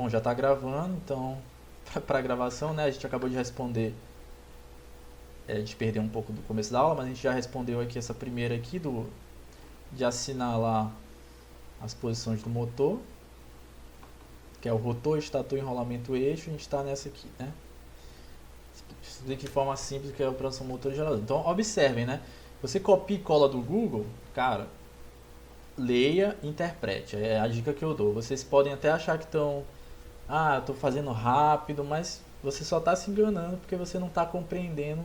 Bom, já está gravando, então, para a gravação, né, a gente acabou de responder, de perder um pouco do começo da aula, mas a gente já respondeu aqui essa primeira aqui, de assinalar as posições do motor, que é o rotor, estator, enrolamento, eixo, a gente está nessa aqui, né? Explique de forma simples o que é a operação motor e gerador. Então, observem, né? Você copia e cola do Google, cara, leia, interprete. É a dica que eu dou. Vocês podem até achar que estão, eu estou fazendo rápido, mas você só está se enganando porque você não está compreendendo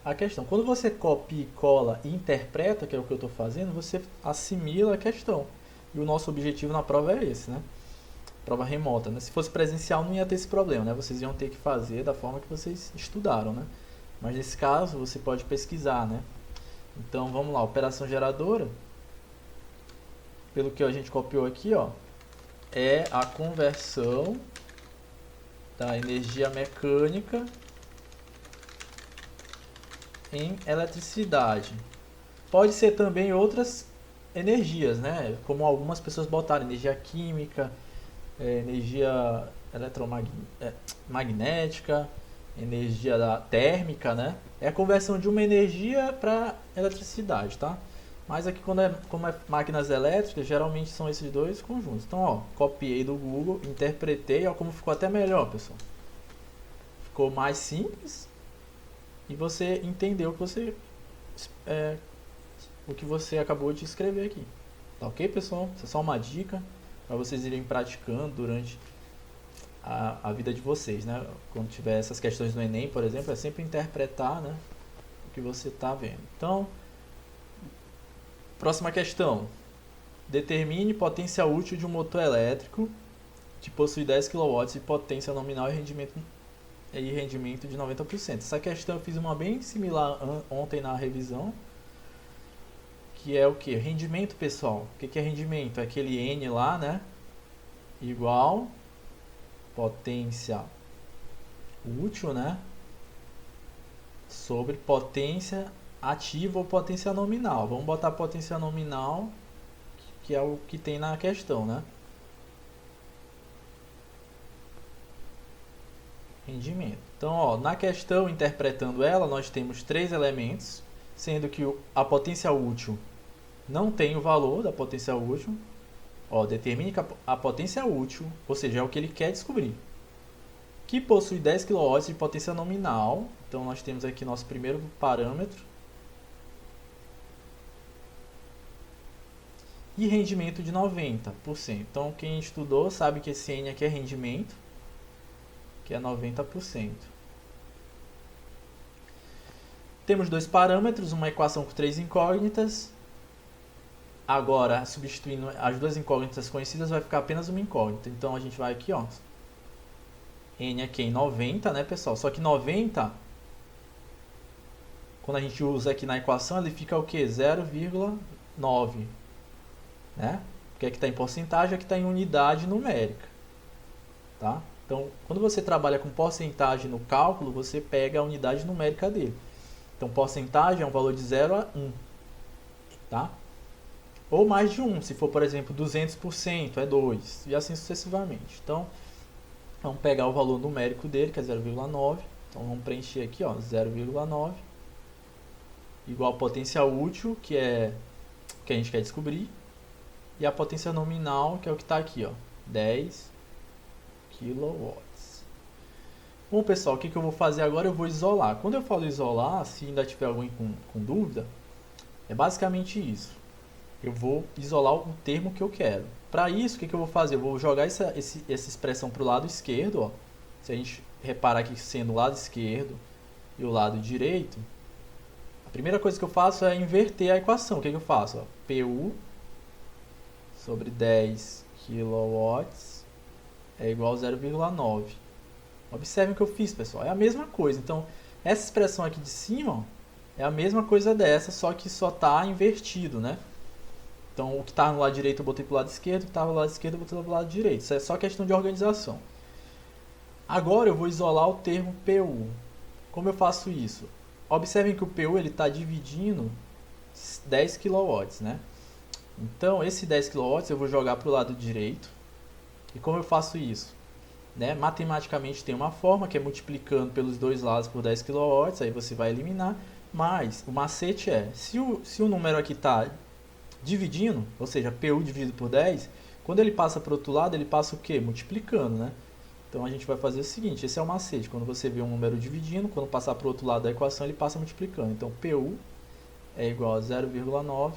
a questão. Quando você copia, cola e interpreta, que é o que eu estou fazendo, você assimila a questão. E o nosso objetivo na prova é esse, né? Prova remota, né? Se fosse presencial não ia ter esse problema, né? Vocês iam ter que fazer da forma que vocês estudaram, né? Mas nesse caso você pode pesquisar, né? Então vamos lá, operação geradora, pelo que a gente copiou aqui, ó, é a conversão da energia mecânica em eletricidade. Pode ser também outras energias, né? Como algumas pessoas botaram, energia química, energia eletromagnética, energia térmica, né? É a conversão de uma energia para eletricidade, tá? Mas aqui como é máquinas elétricas, geralmente são esses dois conjuntos. Então, ó, copiei do Google, interpretei, ó como ficou até melhor, pessoal. Ficou mais simples e você entendeu o que você acabou de escrever aqui. Tá ok, pessoal? Isso é só uma dica para vocês irem praticando durante a vida de vocês, né? Quando tiver essas questões no Enem, por exemplo, é sempre interpretar, né, o que você está vendo. Então, próxima questão. Determine potência útil de um motor elétrico que possui 10 kW de potência nominal e rendimento de 90%. Essa questão eu fiz uma bem similar ontem na revisão, que é o que? Rendimento, pessoal. O que é rendimento? É aquele N lá, né? Igual potência útil, né? Sobre potência ativa ou potência nominal. Vamos botar potência nominal, que é o que tem na questão, né? Rendimento. Então, ó, na questão, interpretando ela, nós temos 3 elementos, sendo que a potência útil não tem o valor da potência útil. Ó, determine que a potência útil, ou seja, é o que ele quer descobrir, que possui 10 kW de potência nominal. Então nós temos aqui nosso primeiro parâmetro. E rendimento de 90%. Então quem estudou sabe que esse N aqui é rendimento, que é 90%. Temos dois parâmetros, uma equação com 3 incógnitas. Agora, substituindo as duas incógnitas conhecidas, vai ficar apenas uma incógnita. Então a gente vai aqui, ó. N aqui em 90, né, pessoal? Só que 90, quando a gente usa aqui na equação, ele fica o quê? 0,9, né? Porque aqui está em porcentagem, aqui está em unidade numérica, tá? Então, quando você trabalha com porcentagem no cálculo, você pega a unidade numérica dele. Então, porcentagem é um valor de 0 a 1, tá? Ou mais de 1, se for, por exemplo, 200%, é 2, e assim sucessivamente. Então, vamos pegar o valor numérico dele, que é 0,9. Então, vamos preencher aqui, ó, 0,9. Igual a potência útil, que é o que a gente quer descobrir. E a potência nominal, que é o que está aqui, ó, 10 kW. Bom, pessoal, o que eu vou fazer agora? Eu vou isolar. Quando eu falo isolar, se ainda tiver alguém com dúvida, é basicamente isso. Eu vou isolar o termo que eu quero. Para isso, o que eu vou fazer? Eu vou jogar essa expressão para o lado esquerdo. Ó. Se a gente reparar aqui sendo o lado esquerdo e o lado direito, a primeira coisa que eu faço é inverter a equação. O que eu faço? Ó, PU sobre 10 kW é igual a 0,9. Observem o que eu fiz, pessoal. É a mesma coisa. Então, essa expressão aqui de cima, ó, é a mesma coisa dessa, só que só está invertido, né? Então, o que estava no lado direito eu botei para o lado esquerdo, o que estava no lado esquerdo eu botei para o lado direito. Isso é só questão de organização. Agora eu vou isolar o termo PU. Como eu faço isso? Observem que o PU está dividindo 10 kW, né? Então, esse 10 kW eu vou jogar para o lado direito. E como eu faço isso? né? Matematicamente tem uma forma que é multiplicando pelos dois lados por 10 kW, aí você vai eliminar. Mas o macete é, se o número aqui está dividindo, ou seja, PU dividido por 10, quando ele passa para o outro lado, ele passa o quê? Multiplicando, né? Então a gente vai fazer o seguinte, esse é o macete, quando você vê um número dividindo, quando passar para o outro lado da equação, ele passa multiplicando. Então PU é igual a 0,9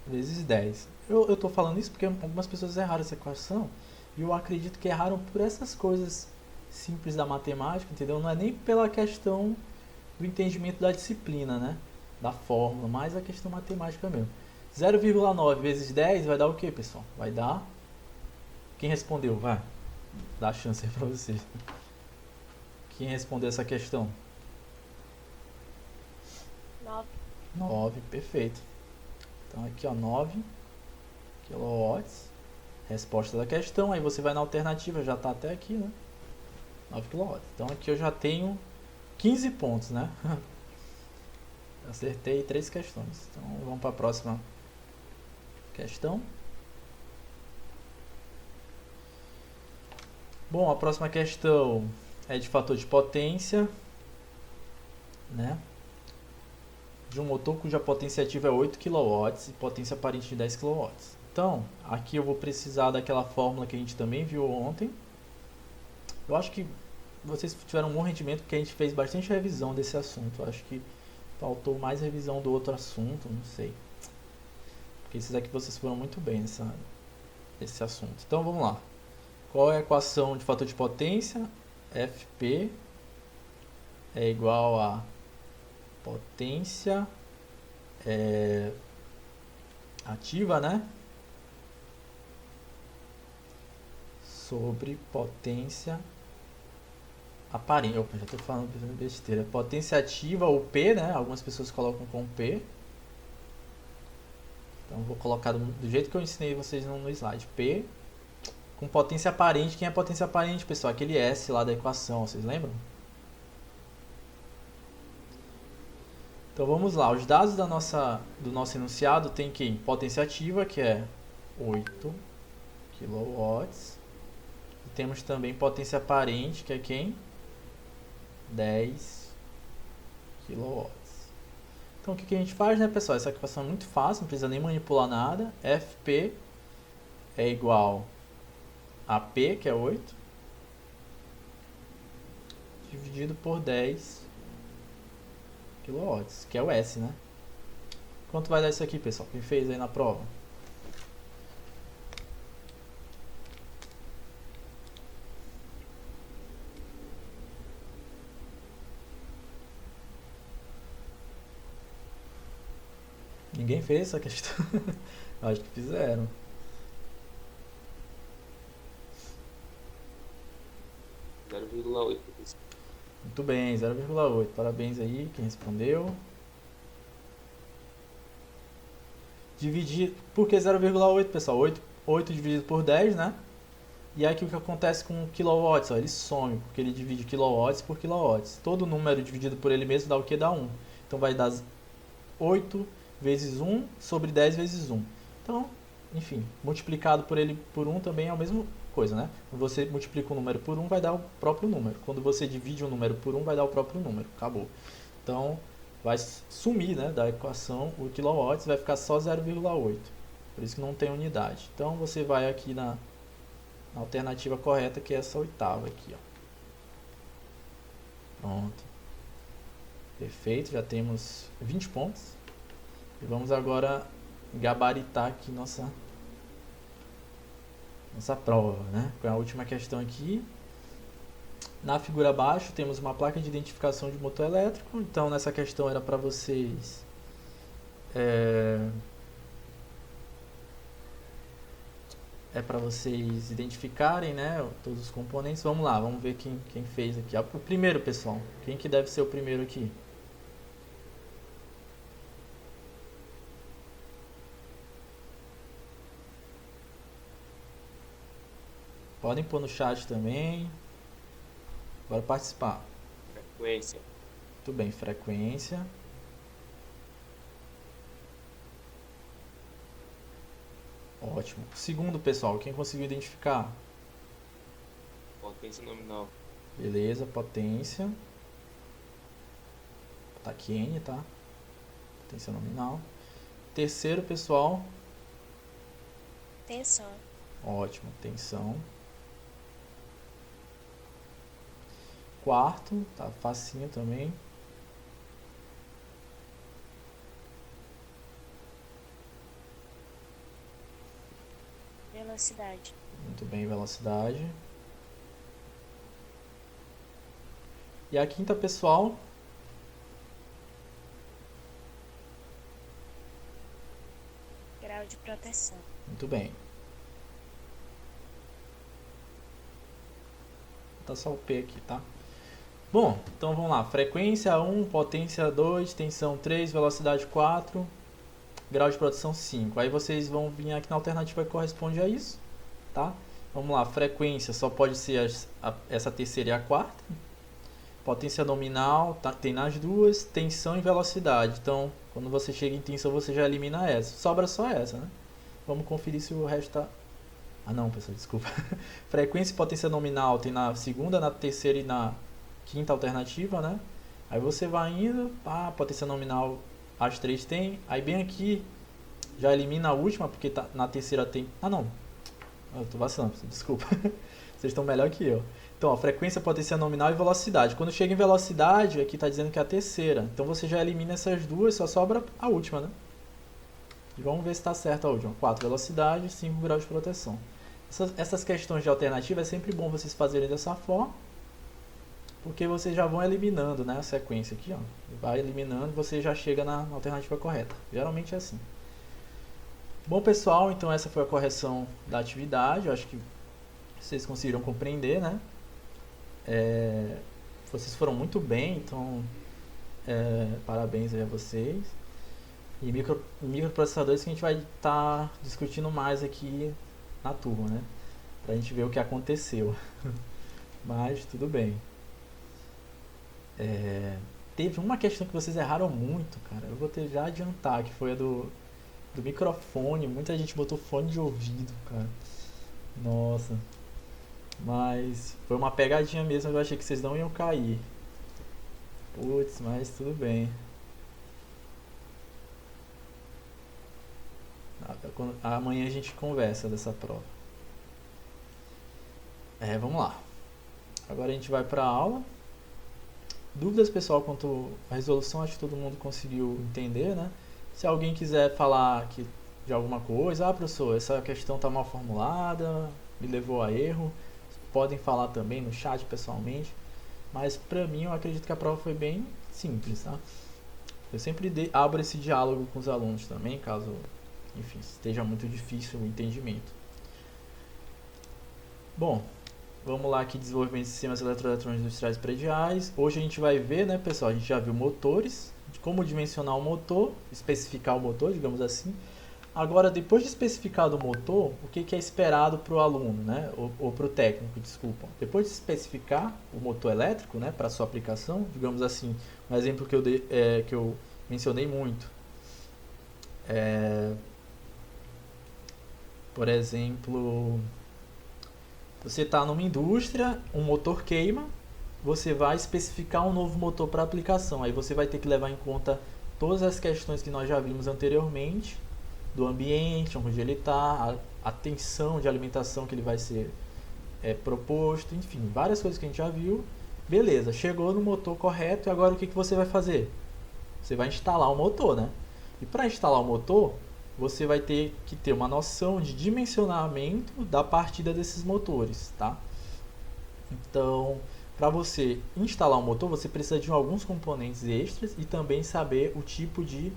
vezes 10. Eu estou falando isso porque algumas pessoas erraram essa equação, e eu acredito que erraram por essas coisas simples da matemática, entendeu? Não é nem pela questão do entendimento da disciplina, né? Da fórmula, mas a questão matemática mesmo. 0,9 vezes 10 vai dar o que, pessoal? Vai dar... Quem respondeu? Vai. Dá a chance aí pra vocês. Quem respondeu essa questão? 9. 9, perfeito. Então aqui, ó, 9 kW. Resposta da questão. Aí você vai na alternativa, já tá até aqui, né? 9 kW. Então aqui eu já tenho 15 pontos, né? Acertei 3 questões. Então vamos para a próxima questão. Bom, a próxima questão é de fator de potência, né? De um motor cuja potência ativa é 8 kW e potência aparente de 10 kW. Então, aqui eu vou precisar daquela fórmula que a gente também viu ontem. Eu acho que vocês tiveram um bom rendimento porque a gente fez bastante revisão desse assunto. Eu acho que faltou mais revisão do outro assunto, não sei. Porque esses aqui vocês foram muito bem nesse assunto. Então vamos lá. Qual é a equação de fator de potência? Fp é igual a potência ativa, né? Sobre potência aparente. Opa, já estou falando besteira. Potência ativa, ou P, né? Algumas pessoas colocam com P. Então vou colocar do jeito que eu ensinei vocês no slide. P com potência aparente. Quem é potência aparente, pessoal? Aquele S lá da equação, vocês lembram? Então vamos lá. Os dados do nosso enunciado tem que potência ativa, que é 8 kW. E temos também potência aparente, que é quem? 10 kW. Então o que a gente faz, né, pessoal? Essa equação é muito fácil, não precisa nem manipular nada. Fp é igual a P, que é 8, dividido por 10 kW, que é o S, né? Quanto vai dar isso aqui, pessoal? Quem fez aí na prova? Ninguém fez essa questão? Acho que fizeram. Muito bem, 0,8. Parabéns aí, quem respondeu. Dividir. Por que 0,8, pessoal? 8 dividido por 10, né? E aqui o que acontece com o kilowatts? Ó, ele some, porque ele divide kilowatts por kilowatts. Todo número dividido por ele mesmo dá o que? Dá 1. Então vai dar 8 vezes 1 sobre 10 vezes 1. Então, enfim, multiplicado por ele por 1 também é a mesma coisa, né? Quando você multiplica um número por 1, vai dar o próprio número. Quando você divide um número por 1, vai dar o próprio número. Acabou. Então, vai sumir, né, da equação o kilowatts, vai ficar só 0,8. Por isso que não tem unidade. Então, você vai aqui na alternativa correta, que é essa oitava aqui, ó. Pronto. Perfeito, já temos 20 pontos. E vamos agora gabaritar aqui nossa prova, né? Com a última questão aqui. Na figura abaixo temos uma placa de identificação de motor elétrico. Então nessa questão era para vocês para vocês identificarem, né, todos os componentes. Vamos lá, vamos ver quem fez aqui. O primeiro, pessoal. Quem que deve ser o primeiro aqui? Podem pôr no chat também. Bora participar. Frequência. Muito bem, frequência. Ótimo. Segundo, pessoal, quem conseguiu identificar? Potência nominal. Beleza, potência. Tá aqui N, tá? Potência nominal. Terceiro, pessoal. Tensão. Ótimo, tensão. Quarto, tá facinho também. Velocidade. Muito bem, velocidade. E a quinta, pessoal. Grau de proteção. Muito bem. Tá só o P aqui, tá? Bom, então vamos lá. Frequência 1, potência 2, tensão 3, velocidade 4, grau de proteção 5. Aí vocês vão vir aqui na alternativa que corresponde a isso, tá? Vamos lá. Frequência só pode ser essa terceira e a quarta. Potência nominal tem nas duas. Tensão e velocidade. Então, quando você chega em tensão, você já elimina essa. Sobra só essa, né? Vamos conferir se o resto tá... Ah, não, pessoal, desculpa. Frequência e potência nominal tem na segunda, na terceira e na quinta alternativa, né? Aí você vai indo, pá, potência nominal as três tem. Aí bem aqui já elimina a última, porque tá, na terceira tem... Ah, não. Eu tô vacilando, desculpa. Vocês estão melhor que eu. Então, ó, frequência, potência nominal e velocidade. Quando chega em velocidade, aqui está dizendo que é a terceira. Então você já elimina essas duas, só sobra a última, né? E vamos ver se está certo a última. 4, velocidade, 5 graus de proteção. Essas questões de alternativa é sempre bom vocês fazerem dessa forma, porque vocês já vão eliminando, né, a sequência aqui, ó. Vai eliminando e você já chega na alternativa correta. Geralmente é assim. Bom, pessoal, então essa foi a correção da atividade. Eu acho que vocês conseguiram compreender, né? Vocês foram muito bem, então parabéns aí a vocês. E microprocessadores que a gente vai estar discutindo mais aqui na turma, né? Pra gente ver o que aconteceu. Mas tudo bem. Teve uma questão que vocês erraram muito, cara. Eu vou já adiantar, que foi a do microfone. Muita gente botou fone de ouvido, cara. Nossa. Mas foi uma pegadinha mesmo, eu achei que vocês não iam cair. Putz, mas tudo bem. Amanhã a gente conversa dessa prova. Vamos lá. Agora a gente vai para a aula. Dúvidas, pessoal, quanto à resolução, acho que todo mundo conseguiu entender, né? Se alguém quiser falar de alguma coisa, professor, essa questão está mal formulada, me levou a erro, podem falar também no chat pessoalmente. Mas pra mim, eu acredito que a prova foi bem simples, tá? Eu sempre abro esse diálogo com os alunos também, caso, enfim, esteja muito difícil o entendimento. Bom, vamos lá aqui, desenvolvimento de sistemas eletroeletrônicos industriais prediais. Hoje a gente vai ver, né, pessoal, a gente já viu motores, de como dimensionar o motor, especificar o motor, digamos assim. Agora, depois de especificado o motor, o que é esperado para o aluno, né? Ou para o técnico, desculpa. Depois de especificar o motor elétrico, né, para sua aplicação, digamos assim, um exemplo que eu mencionei muito. Por exemplo, você está numa indústria, um motor queima, você vai especificar um novo motor para aplicação. Aí você vai ter que levar em conta todas as questões que nós já vimos anteriormente, do ambiente, onde ele está, a tensão de alimentação que ele vai ser proposto, enfim, várias coisas que a gente já viu. Beleza, chegou no motor correto e agora o que você vai fazer? Você vai instalar o motor, né? E para instalar o motor, você vai ter que ter uma noção de dimensionamento da partida desses motores, tá? Então, para você instalar um motor, você precisa de alguns componentes extras e também saber o tipo de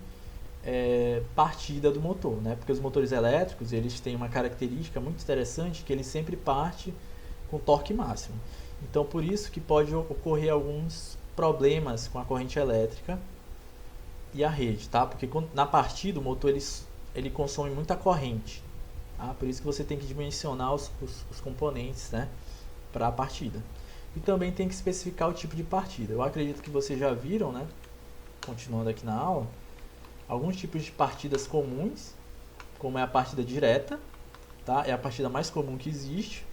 partida do motor, né? Porque os motores elétricos, eles têm uma característica muito interessante, que ele sempre parte com torque máximo. Então, por isso que pode ocorrer alguns problemas com a corrente elétrica e a rede, tá? Porque na partida o motor ele consome muita corrente, tá? Por isso que você tem que dimensionar os componentes, né, para a partida. E também tem que especificar o tipo de partida. Eu acredito que vocês já viram, né, continuando aqui na aula, alguns tipos de partidas comuns, como é a partida direta, tá? É a partida mais comum que existe.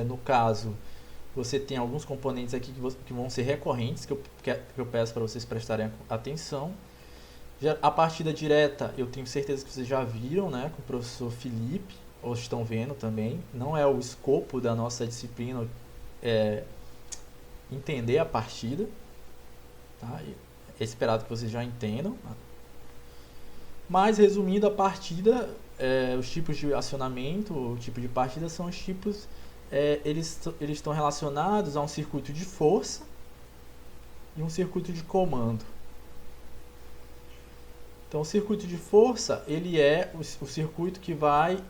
No caso, você tem alguns componentes aqui que vão ser recorrentes, que eu peço para vocês prestarem atenção. A partida direta, eu tenho certeza que vocês já viram, né, com o professor Felipe, ou estão vendo também. Não é o escopo da nossa disciplina entender a partida. Tá? É esperado que vocês já entendam. Mas, resumindo, a partida, os tipos de acionamento, o tipo de partida são os tipos, eles estão relacionados a um circuito de força e um circuito de comando. Então, o circuito de força, ele é o circuito que vai,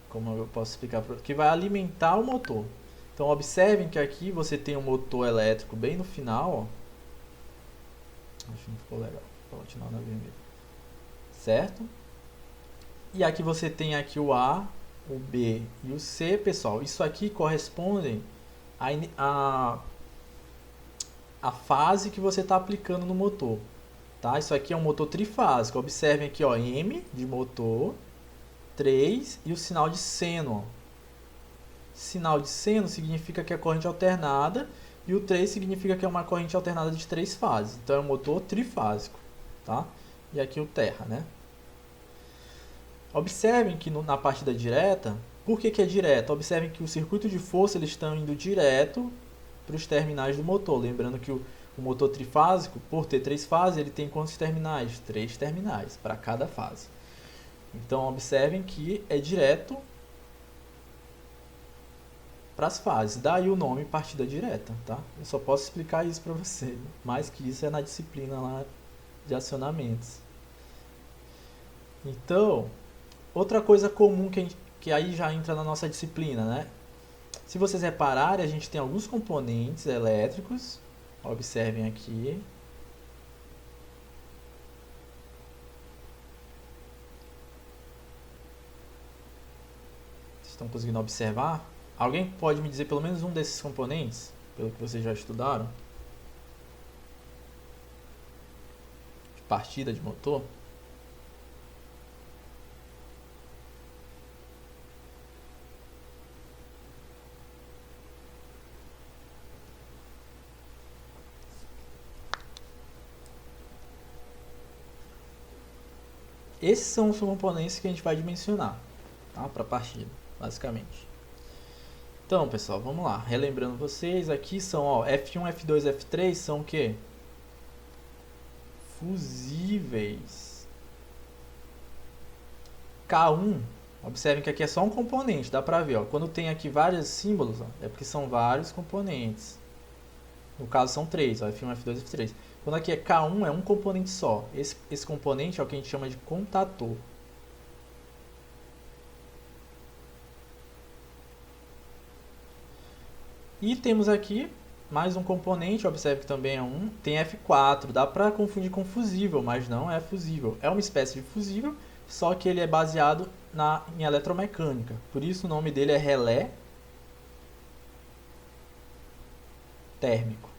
como eu posso explicar, que vai alimentar o motor. Então, observem que aqui você tem um motor elétrico bem no final, ó. Acho que não ficou legal. Vou continuar na vermelha. Certo? E aqui você tem aqui o A, o B e o C, pessoal. Isso aqui corresponde a fase que você está aplicando no motor. Tá? Isso aqui é um motor trifásico. Observem aqui, ó, M de motor, 3 e o sinal de seno. Sinal de seno significa que é corrente alternada e o 3 significa que é uma corrente alternada de 3 fases. Então é um motor trifásico. Tá? E aqui o terra, né? Observem que na partida direta, por que é direta? Observem que o circuito de força eles estão indo direto para os terminais do motor. Lembrando que o motor trifásico, por ter 3 fases, ele tem quantos terminais? 3 terminais para cada fase. Então, observem que é direto para as fases. Daí o nome partida direta. Tá? Eu só posso explicar isso para você. Mais que isso é na disciplina lá de acionamentos. Então, outra coisa comum que aí já entra na nossa disciplina, né? Se vocês repararem, a gente tem alguns componentes elétricos. Observem aqui. Vocês estão conseguindo observar? Alguém pode me dizer pelo menos um desses componentes? Pelo que vocês já estudaram? De partida de motor? Esses são os componentes que a gente vai dimensionar, tá? Para a partida, basicamente. Então, pessoal, vamos lá. Relembrando vocês, aqui são, ó, F1, F2, F3 são o quê? Fusíveis. K1, observem que aqui é só um componente, dá pra ver, ó. Quando tem aqui vários símbolos, ó, é porque são vários componentes. No caso são 3, ó, F1, F2, F3. Quando aqui é K1, é um componente só. Esse componente é o que a gente chama de contator. E temos aqui mais um componente, observe que também é um. Tem F4, dá para confundir com fusível, mas não é fusível. É uma espécie de fusível, só que ele é baseado em eletromecânica. Por isso o nome dele é relé térmico.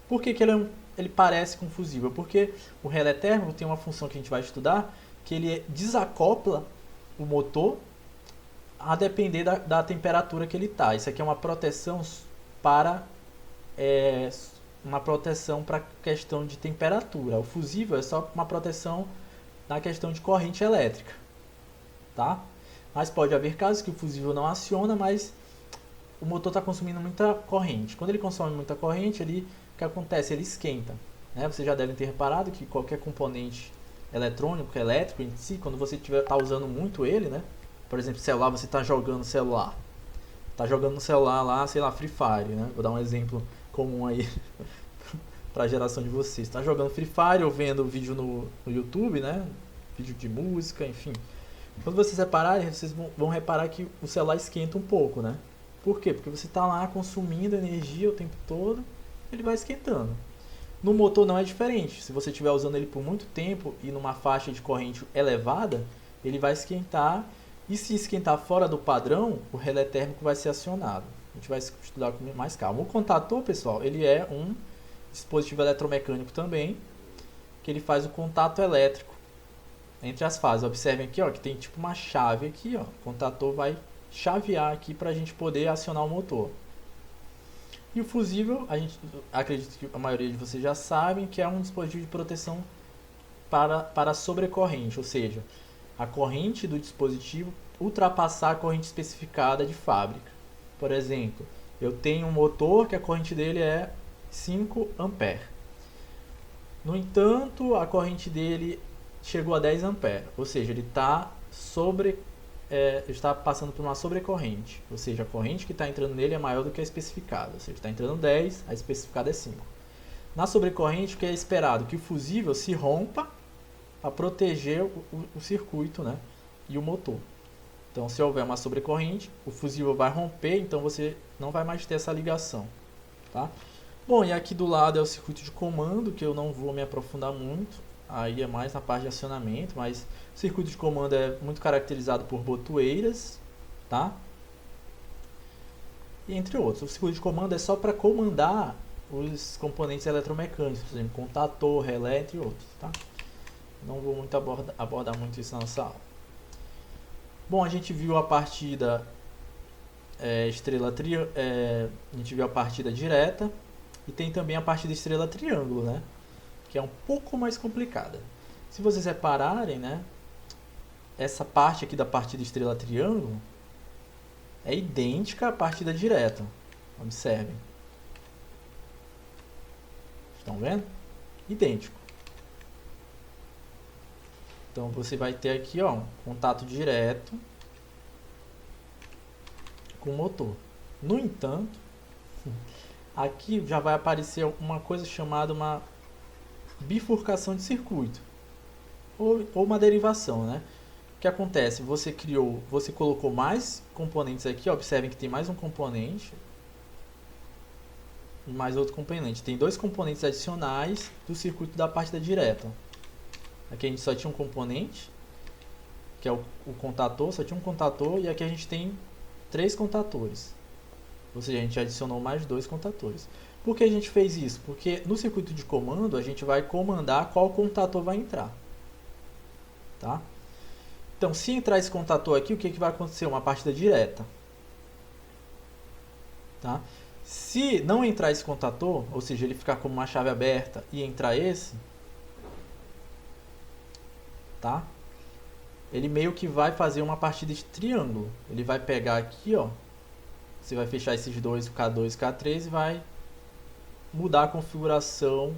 Por que ele parece com fusível? Porque o relé térmico tem uma função que a gente vai estudar, que ele desacopla o motor a depender da temperatura que ele está. Isso aqui é uma proteção para questão de temperatura. O fusível é só uma proteção na questão de corrente elétrica, tá? Mas pode haver casos que o fusível não aciona, mas o motor está consumindo muita corrente. Quando ele consome muita corrente, o que acontece? Ele esquenta. Né? Vocês já devem ter reparado que qualquer componente eletrônico, elétrico em si, quando você está usando muito ele, né? Por exemplo, celular, você está jogando celular. Está jogando no celular lá, sei lá, Free Fire, né? Vou dar um exemplo comum aí para a geração de vocês. Está jogando Free Fire ou vendo vídeo no YouTube, né? Vídeo de música, enfim. Quando vocês repararem, vocês vão reparar que o celular esquenta um pouco, né? Por quê? Porque você está lá consumindo energia o tempo todo, ele vai esquentando. No motor não é diferente. Se você estiver usando ele por muito tempo e numa faixa de corrente elevada, ele vai esquentar. E se esquentar fora do padrão, o relé térmico vai ser acionado. A gente vai estudar com mais calma. O contator, pessoal, ele é um dispositivo eletromecânico também, que ele faz o contato elétrico entre as fases. Observem aqui, ó, que tem tipo uma chave aqui, ó. O contator vai chavear aqui para a gente poder acionar o motor. E o fusível, a gente acredito que a maioria de vocês já sabem que é um dispositivo de proteção para sobrecorrente, ou seja, a corrente do dispositivo ultrapassar a corrente especificada de fábrica. Por exemplo, eu tenho um motor que a corrente dele é 5 A. No entanto, a corrente dele chegou a 10 A, ou seja, ele está passando por uma sobrecorrente, ou seja, a corrente que está entrando nele é maior do que a especificada, ou seja, está entrando 10, a especificada é 5. Na sobrecorrente, o que é esperado? Que o fusível se rompa para proteger o circuito, né, e o motor. Então, se houver uma sobrecorrente, o fusível vai romper, então você não vai mais ter essa ligação. Tá? Bom, e aqui do lado é o circuito de comando, que eu não vou me aprofundar muito, aí é mais na parte de acionamento, mas o circuito de comando é muito caracterizado por botoeiras, tá? E entre outros. O circuito de comando é só para comandar os componentes eletromecânicos, por exemplo, contator, relé, entre outros, tá? Não vou muito abordar muito isso na nossa aula. Bom, a gente viu a partida a gente viu a partida direta e tem também a partida estrela-triângulo, né? Que é um pouco mais complicada. Se vocês repararem, né? Essa parte aqui da partida estrela-triângulo é idêntica à partida direta. Observem. Estão vendo? Idêntico. Então você vai ter aqui, ó, um contato direto com o motor. No entanto, aqui já vai aparecer uma coisa chamada uma bifurcação de circuito ou uma derivação, né? O que acontece? Você colocou mais componentes aqui, ó, observem que tem mais um componente e mais outro componente. Tem dois componentes adicionais do circuito da partida direta. Aqui a gente só tinha um componente, que é o contator, só tinha um contator, e aqui a gente tem 3 contatores. Ou seja, a gente adicionou mais 2 contatores. Por que a gente fez isso? Porque no circuito de comando a gente vai comandar qual contator vai entrar. Tá? Então, se entrar esse contator aqui, o que vai acontecer? Uma partida direta. Tá? Se não entrar esse contator, ou seja, ele ficar como uma chave aberta e entrar esse, tá? Ele meio que vai fazer uma partida de triângulo. Ele vai pegar aqui, ó. Você vai fechar esses dois, o K2 e o K3, e vai mudar a configuração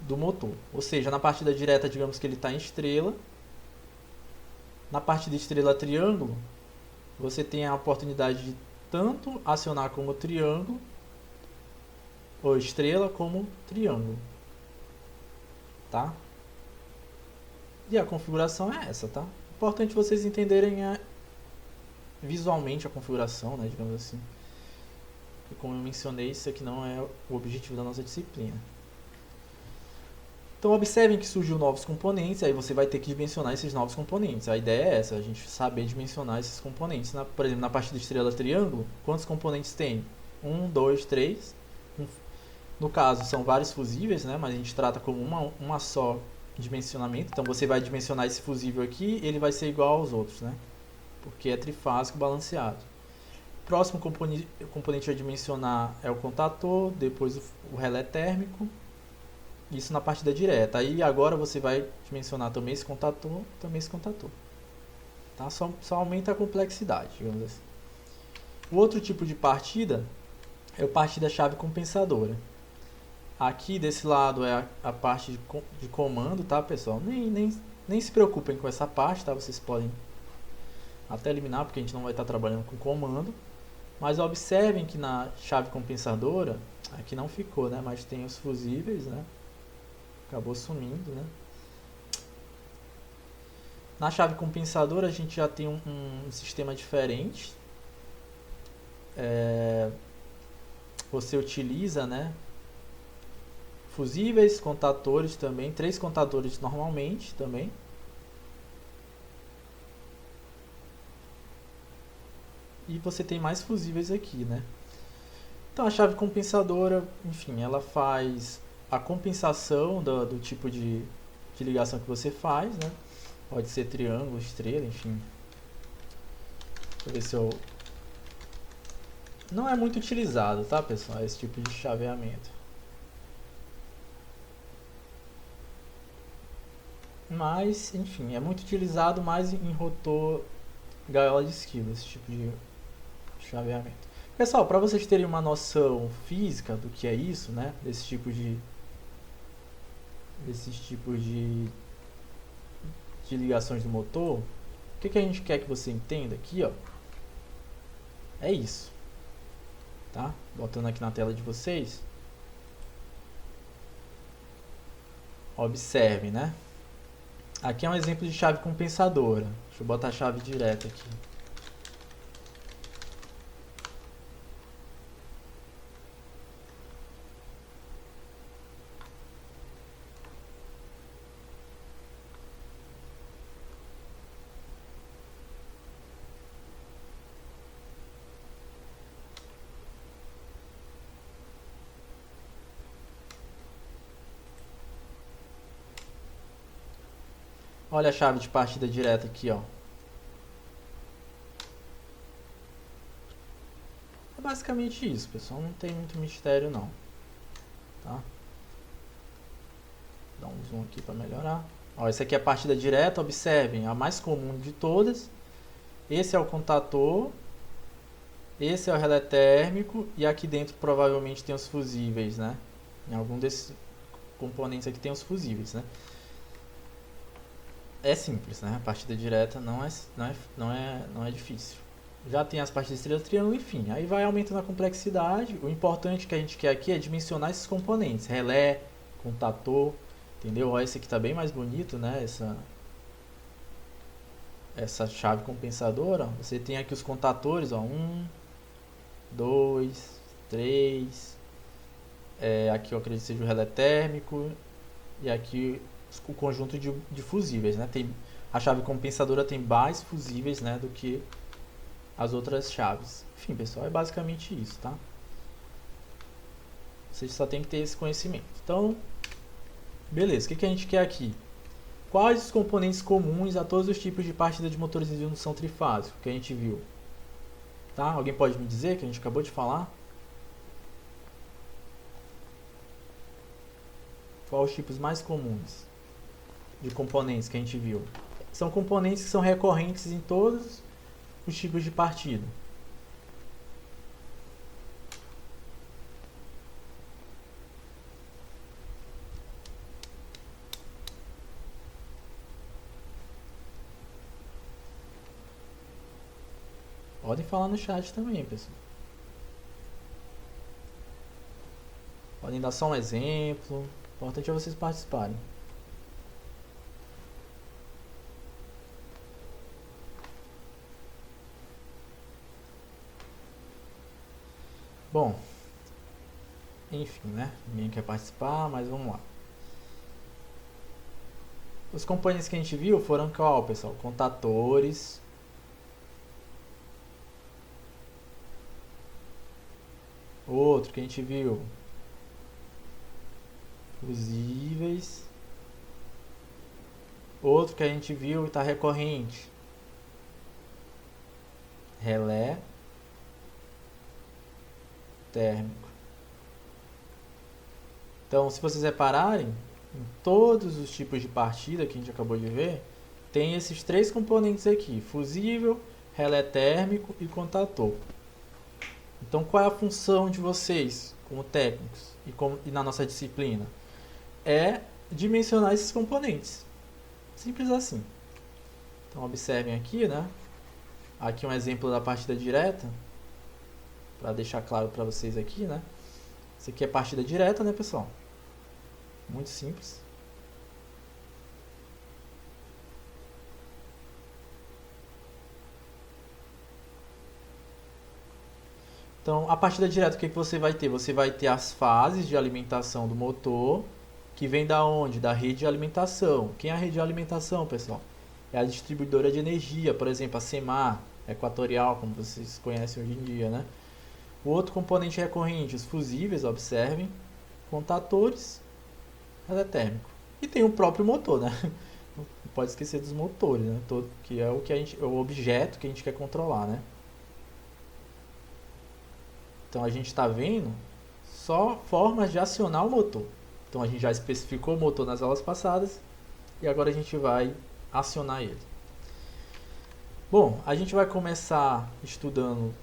do motor. Ou seja, na partida direta, digamos que ele está em estrela. Na partida estrela-triângulo, você tem a oportunidade de tanto acionar como triângulo, ou estrela, como triângulo. Tá? E a configuração é essa, tá? Importante vocês entenderem visualmente a configuração, né, digamos assim. E como eu mencionei, isso aqui não é o objetivo da nossa disciplina. Então observem que surgiu novos componentes, aí você vai ter que dimensionar esses novos componentes. A ideia é essa, a gente saber dimensionar esses componentes. Por exemplo, na partida estrela-triângulo, quantos componentes tem? 1, 2, 3. No caso, são vários fusíveis, né, mas a gente trata como uma só dimensionamento. Então você vai dimensionar esse fusível aqui, ele vai ser igual aos outros, né? Porque é trifásico balanceado. O próximo componente a dimensionar é o contator, depois o relé térmico. Isso na partida direta. Aí agora você vai dimensionar também esse contator, também esse contator. Tá? Só aumenta a complexidade, digamos assim. O outro tipo de partida é o partida chave compensadora. Aqui desse lado é a parte de comando, tá, pessoal? Nem se preocupem com essa parte, tá? Vocês podem até eliminar, porque a gente não vai estar trabalhando com comando. Mas observem que na chave compensadora, aqui não ficou, né? Mas tem os fusíveis, né? Acabou sumindo, né? Na chave compensadora a gente já tem um sistema diferente. Você utiliza, né, fusíveis, contatores também, 3 contatores normalmente também. E você tem mais fusíveis aqui, né? Então a chave compensadora, enfim, ela faz a compensação do tipo de ligação que você faz, né? Pode ser triângulo, estrela, enfim. Deixa eu ver se eu Não é muito utilizado, tá, pessoal, esse tipo de chaveamento. Mas, enfim, é muito utilizado mais em rotor gaiola de esquilo, esse tipo de chaveamento. Pessoal, para vocês terem uma noção física do que é isso, né, desses tipos de ligações do motor, o que a gente quer que você entenda aqui, ó, é isso, tá? Botando aqui na tela de vocês, observem, né? Aqui é um exemplo de chave compensadora. Deixa eu botar a chave direta aqui. Olha a chave de partida direta aqui, ó. É basicamente isso, pessoal. Não tem muito mistério, não. Tá? Dá um zoom aqui para melhorar. Ó, essa aqui é a partida direta. Observem, a mais comum de todas. Esse é o contator. Esse é o relé térmico. E aqui dentro provavelmente tem os fusíveis, né? Em algum desses componentes aqui tem os fusíveis, né? É simples, né? A partida direta não é difícil. Já tem as partidas estrela, triângulo, enfim. Aí vai aumentando a complexidade. O importante que a gente quer aqui é dimensionar esses componentes. Relé, contator, entendeu? Ó, esse aqui tá bem mais bonito, né? Essa chave compensadora. Você tem aqui os contatores, ó. 1, 2, 3. Aqui eu acredito que seja o relé térmico. E aqui o conjunto de fusíveis, né? A chave compensadora tem mais fusíveis, né, do que as outras chaves. Enfim, pessoal, é basicamente isso, tá? Vocês só tem que ter esse conhecimento. Então, beleza, o que a gente quer aqui? Quais os componentes comuns a todos os tipos de partida de motores de indução trifásico que a gente viu? Tá? Alguém pode me dizer que a gente acabou de falar? Quais os tipos mais comuns de componentes que a gente viu? São componentes que são recorrentes em todos os tipos de partida. Podem falar no chat também, pessoal. Podem dar só um exemplo. O importante é vocês participarem. Bom, enfim, né? Ninguém quer participar, mas vamos lá. Os componentes que a gente viu foram qual, pessoal? Contatores. Outro que a gente viu. Fusíveis. Outro que a gente viu e está recorrente. Relé térmico. Então, se vocês repararem, em todos os tipos de partida que a gente acabou de ver, tem esses três componentes aqui: fusível, relé térmico e contator. Então, qual é a função de vocês, como técnicos e na nossa disciplina? É dimensionar esses componentes. Simples assim. Então, observem aqui, né? Aqui um exemplo da partida direta, para deixar claro para vocês aqui, né? Isso aqui é partida direta, né, pessoal? Muito simples. Então, a partida direta, o que você vai ter? Você vai ter as fases de alimentação do motor, que vem da onde? Da rede de alimentação. Quem é a rede de alimentação, pessoal? É a distribuidora de energia, por exemplo, a SEMAR, Equatorial, como vocês conhecem hoje em dia, né? O outro componente recorrente, os fusíveis, observem, contatores, relé térmico. E tem o próprio motor, né? Não pode esquecer dos motores, né? Que é o objeto que a gente quer controlar, né? Então a gente está vendo só formas de acionar o motor. Então a gente já especificou o motor nas aulas passadas e agora a gente vai acionar ele. Bom, a gente vai começar estudando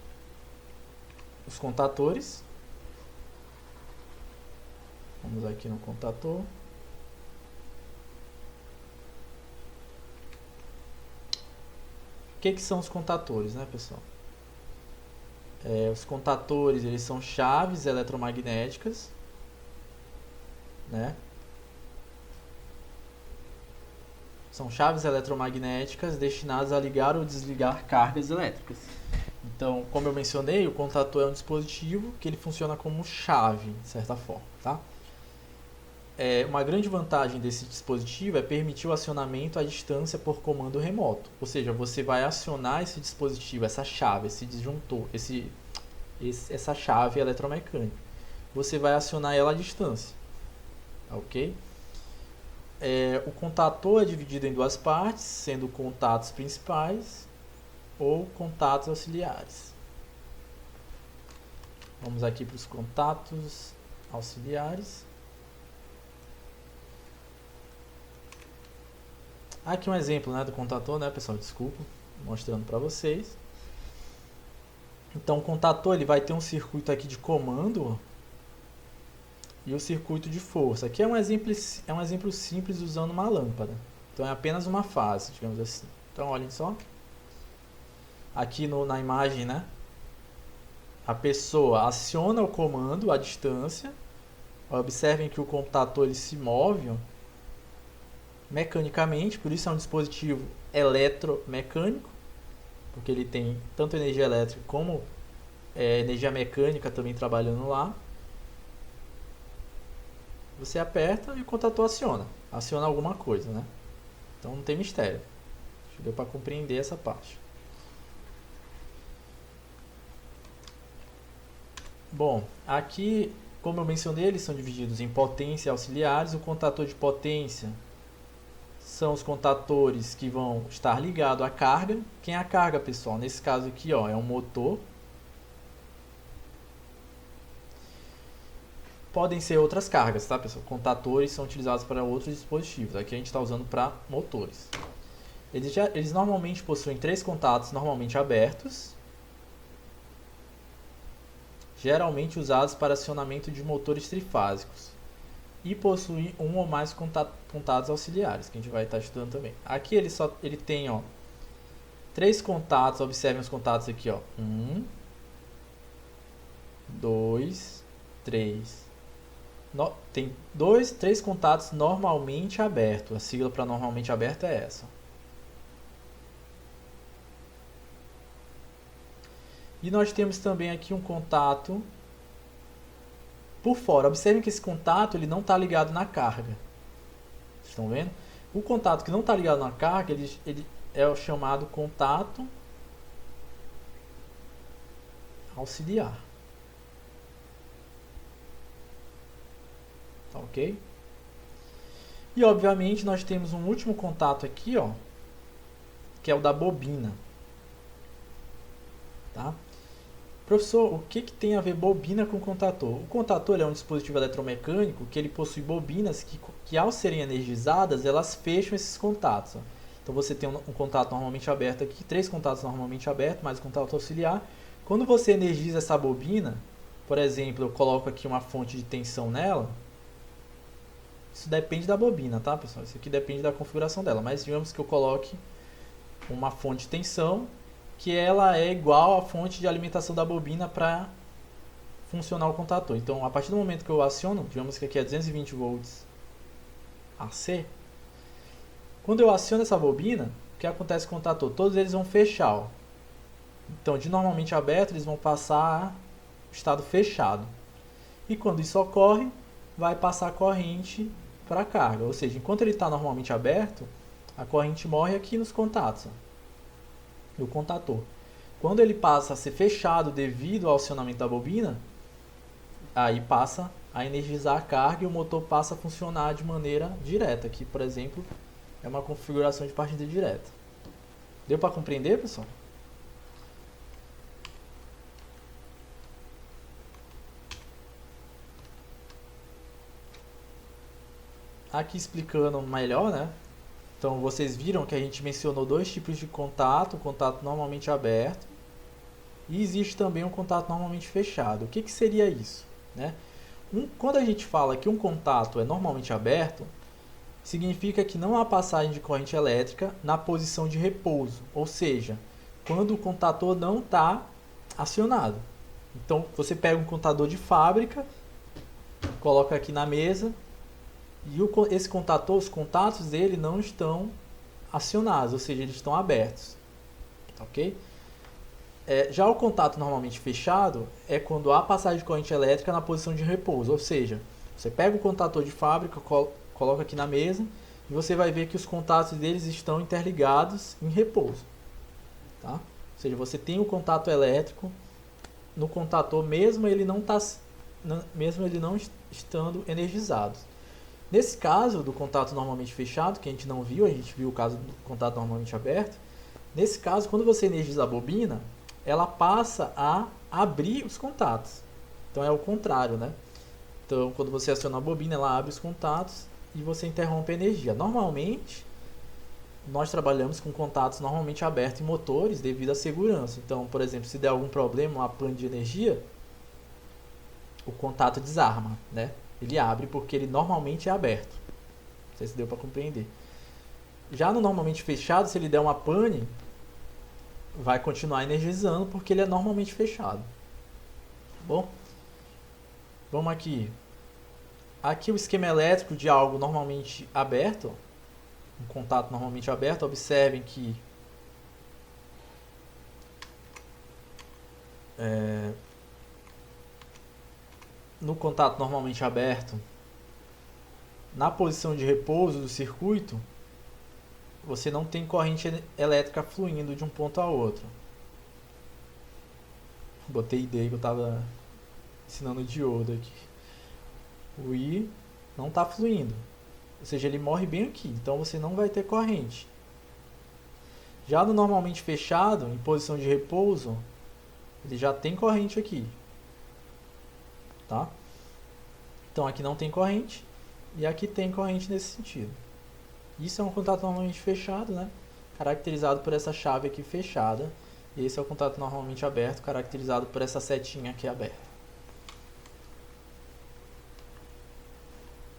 os contatores. Vamos aqui no contator. O que são os contatores, né, pessoal? Os contatores, eles são chaves eletromagnéticas, né? São chaves eletromagnéticas destinadas a ligar ou desligar cargas elétricas. Então, como eu mencionei, o contator é um dispositivo que ele funciona como chave, de certa forma, tá? Uma grande vantagem desse dispositivo é permitir o acionamento à distância por comando remoto. Ou seja, você vai acionar esse dispositivo, essa chave, esse disjuntor, essa chave eletromecânica. Você vai acionar ela à distância, ok? O contator é dividido em duas partes, sendo contatos principais ou contatos auxiliares. Vamos aqui para os contatos auxiliares. Aqui um exemplo, né, do contator, né, pessoal? Desculpa, mostrando para vocês. Então, o contator ele vai ter um circuito aqui de comando e o circuito de força. Aqui é um exemplo simples usando uma lâmpada. Então, é apenas uma fase, digamos assim. Então, olhem só. Aqui na imagem, né, a pessoa aciona o comando à distância. Observem que o contator ele se move mecanicamente, por isso é um dispositivo eletromecânico, porque ele tem tanto energia elétrica como energia mecânica também trabalhando lá. Você aperta e o contator aciona alguma coisa, né? Então não tem mistério. Acho que deu para compreender essa parte. Bom, aqui, como eu mencionei, eles são divididos em potência e auxiliares. O contator de potência são os contatores que vão estar ligados à carga. Quem é a carga, pessoal? Nesse caso aqui, ó, é um motor. Podem ser outras cargas, tá, pessoal? Contatores são utilizados para outros dispositivos. Aqui a gente está usando para motores. Eles normalmente possuem 3 contatos normalmente abertos, geralmente usados para acionamento de motores trifásicos, e possuem um ou mais contatos auxiliares, que a gente vai estar estudando também. Aqui ele tem, ó, 3 contatos. Observem os contatos aqui, ó. 1, 2, 3. Tem 3 contatos normalmente abertos. A sigla para normalmente aberto é essa. E nós temos também aqui um contato por fora. Observem que esse contato ele não está ligado na carga. Vocês estão vendo? O contato que não está ligado na carga, ele é o chamado contato auxiliar. Tá ok? E obviamente nós temos um último contato aqui, ó, que é o da bobina. Tá? Professor, o que tem a ver bobina com contator? O contator é um dispositivo eletromecânico que ele possui bobinas que ao serem energizadas, elas fecham esses contatos. Ó. Então você tem um contato normalmente aberto aqui, 3 contatos normalmente abertos, mais um contato auxiliar. Quando você energiza essa bobina, por exemplo, eu coloco aqui uma fonte de tensão nela, isso depende da bobina, tá, pessoal? Isso aqui depende da configuração dela, mas digamos que eu coloque uma fonte de tensão que ela é igual à fonte de alimentação da bobina para funcionar o contator. Então, a partir do momento que eu aciono, digamos que aqui é 220 volts AC, quando eu aciono essa bobina, o que acontece com o contator? Todos eles vão fechar. Ó. Então, de normalmente aberto, eles vão passar a estado fechado. E quando isso ocorre, vai passar a corrente para a carga. Ou seja, enquanto ele está normalmente aberto, a corrente morre aqui nos contatos. Ó. Do contator. Quando ele passa a ser fechado devido ao acionamento da bobina, aí passa a energizar a carga e o motor passa a funcionar de maneira direta. Aqui, por exemplo, é uma configuração de partida direta. Deu para compreender, pessoal? aqui explicando melhor, né? Então vocês viram que a gente mencionou dois tipos de contato, o contato normalmente aberto e existe também um contato normalmente fechado. O que seria isso, né? Quando a gente fala que um contato é normalmente aberto, significa que não há passagem de corrente elétrica na posição de repouso, ou seja, quando o contator não está acionado. Então você pega um contador de fábrica, coloca aqui na mesa e esse contator, os contatos dele não estão acionados, ou seja, eles estão abertos, ok? Já o contato normalmente fechado é quando há passagem de corrente elétrica na posição de repouso, ou seja, você pega o contator de fábrica, coloca aqui na mesa e você vai ver que os contatos deles estão interligados em repouso, tá? Ou seja, você tem o contato elétrico no contator mesmo ele não estando energizado. Nesse caso do contato normalmente fechado, que a gente não viu, a gente viu o caso do contato normalmente aberto. Nesse caso, quando você energiza a bobina, ela passa a abrir os contatos. Então é o contrário, né? Então, quando você aciona a bobina, ela abre os contatos e você interrompe a energia. Normalmente, nós trabalhamos com contatos normalmente abertos em motores devido à segurança. Então, por exemplo, se der algum problema, uma pane de energia, o contato desarma, né? Ele abre porque ele normalmente é aberto. Não sei se deu para compreender. Já no normalmente fechado, se ele der uma pane, vai continuar energizando porque ele é normalmente fechado. Bom, vamos aqui. Aqui o esquema elétrico de algo normalmente aberto, um contato normalmente aberto. Observem que no contato normalmente aberto, na posição de repouso do circuito, você não tem corrente elétrica fluindo de um ponto a outro. Botei ID que eu estava ensinando o diodo aqui. O I não está fluindo, ou seja, ele morre bem aqui, então você não vai ter corrente. Já no normalmente fechado, em posição de repouso, ele já tem corrente aqui, tá? Então aqui não tem corrente e aqui tem corrente nesse sentido. Isso é um contato normalmente fechado, né? Caracterizado por essa chave aqui fechada. E esse é o contato normalmente aberto, caracterizado por essa setinha aqui aberta.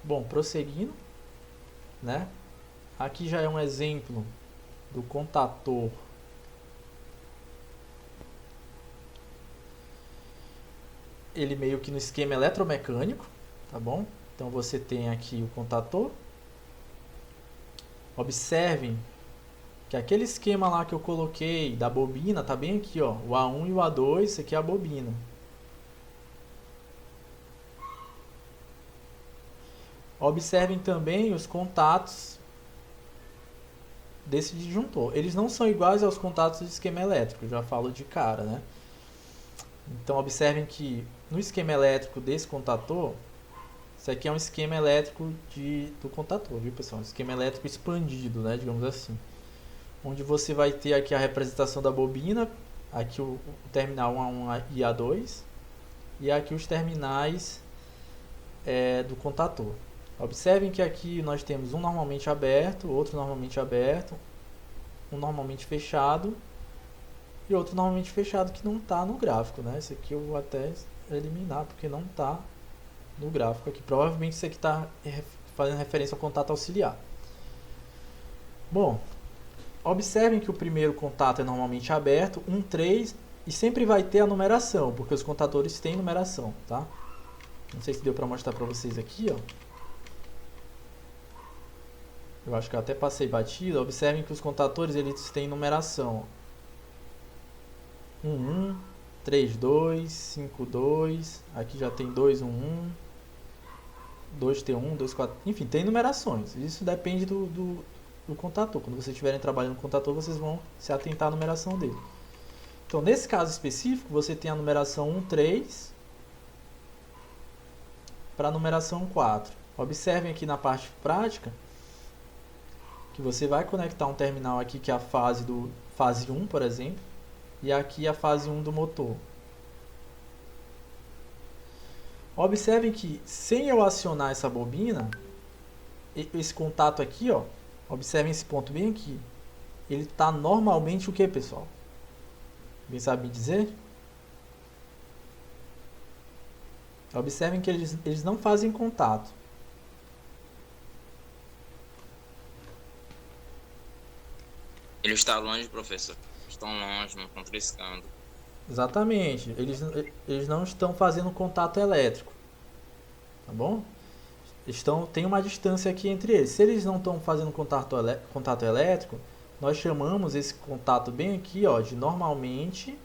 Bom, prosseguindo, né? Aqui já é um exemplo do contator ele meio que no esquema eletromecânico, tá bom? Então você tem aqui o contator. Observem que aquele esquema lá que eu coloquei da bobina tá bem aqui, ó, o A1 e o A2, isso aqui é a bobina. Observem também os contatos desse disjuntor. Eles não são iguais aos contatos do esquema elétrico, já falo de cara, né? Então observem que no esquema elétrico desse contator, isso aqui é um esquema elétrico do contator, viu pessoal? Um esquema elétrico expandido, né, digamos assim. Onde você vai ter aqui a representação da bobina, aqui o terminal A1 e A2, e aqui os terminais do contator. Observem que aqui nós temos um normalmente aberto, outro normalmente aberto, um normalmente fechado e outro normalmente fechado que não está no gráfico, né? Esse aqui eu vou até eliminar porque não está no gráfico aqui. Provavelmente isso aqui está fazendo referência ao contato auxiliar. Bom, observem que o primeiro contato é normalmente aberto, 1, 3, e sempre vai ter a numeração, porque os contatores têm numeração, tá? Não sei se deu para mostrar para vocês aqui, ó. Eu acho que eu até passei batido. Observem que os contatores eles têm numeração. 1, 1, 3, 2, 5, 2. Aqui já tem 2, 1, 1. 2T1, 2, 4. Enfim, tem numerações. Isso depende do contator. Quando vocês estiverem trabalhando com o contator, vocês vão se atentar à numeração dele. Então, nesse caso específico, você tem a numeração 1, 3 para a numeração 4. Observem aqui na parte prática que você vai conectar um terminal aqui que é a fase 1, por exemplo, e aqui a fase 1 do motor. Observem que sem eu acionar essa bobina, esse contato aqui, ó, observem esse ponto bem aqui. Ele está normalmente o que, pessoal? Alguém sabe me dizer? Observem que eles não fazem contato. Ele está longe, professor. Estão longe, não estão triscando. Exatamente. Eles não estão fazendo contato elétrico. Tá bom? Tem uma distância aqui entre eles. Se eles não estão fazendo contato elétrico, nós chamamos esse contato bem aqui, ó, de normalmente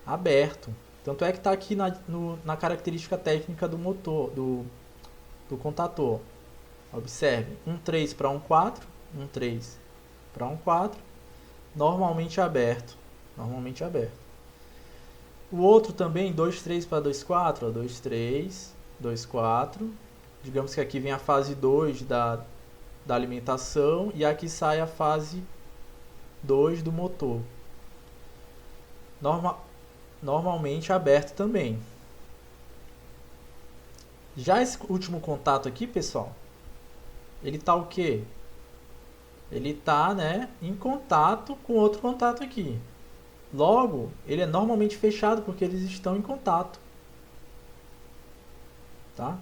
aberto. Tanto é que está aqui na característica técnica do motor, do contator. Observe, 1,3 para 1,4, 1,3 para 1,4, normalmente aberto. Normalmente aberto. O outro também, 2,3 para 2,4, 2,3, 2,4. Digamos que aqui vem a fase 2 da alimentação e aqui sai a fase 2 do motor. Normalmente aberto também. Já esse último contato aqui, pessoal, ele está o quê? Ele está, né, em contato com outro contato aqui. Logo, ele é normalmente fechado porque eles estão em contato. Tá?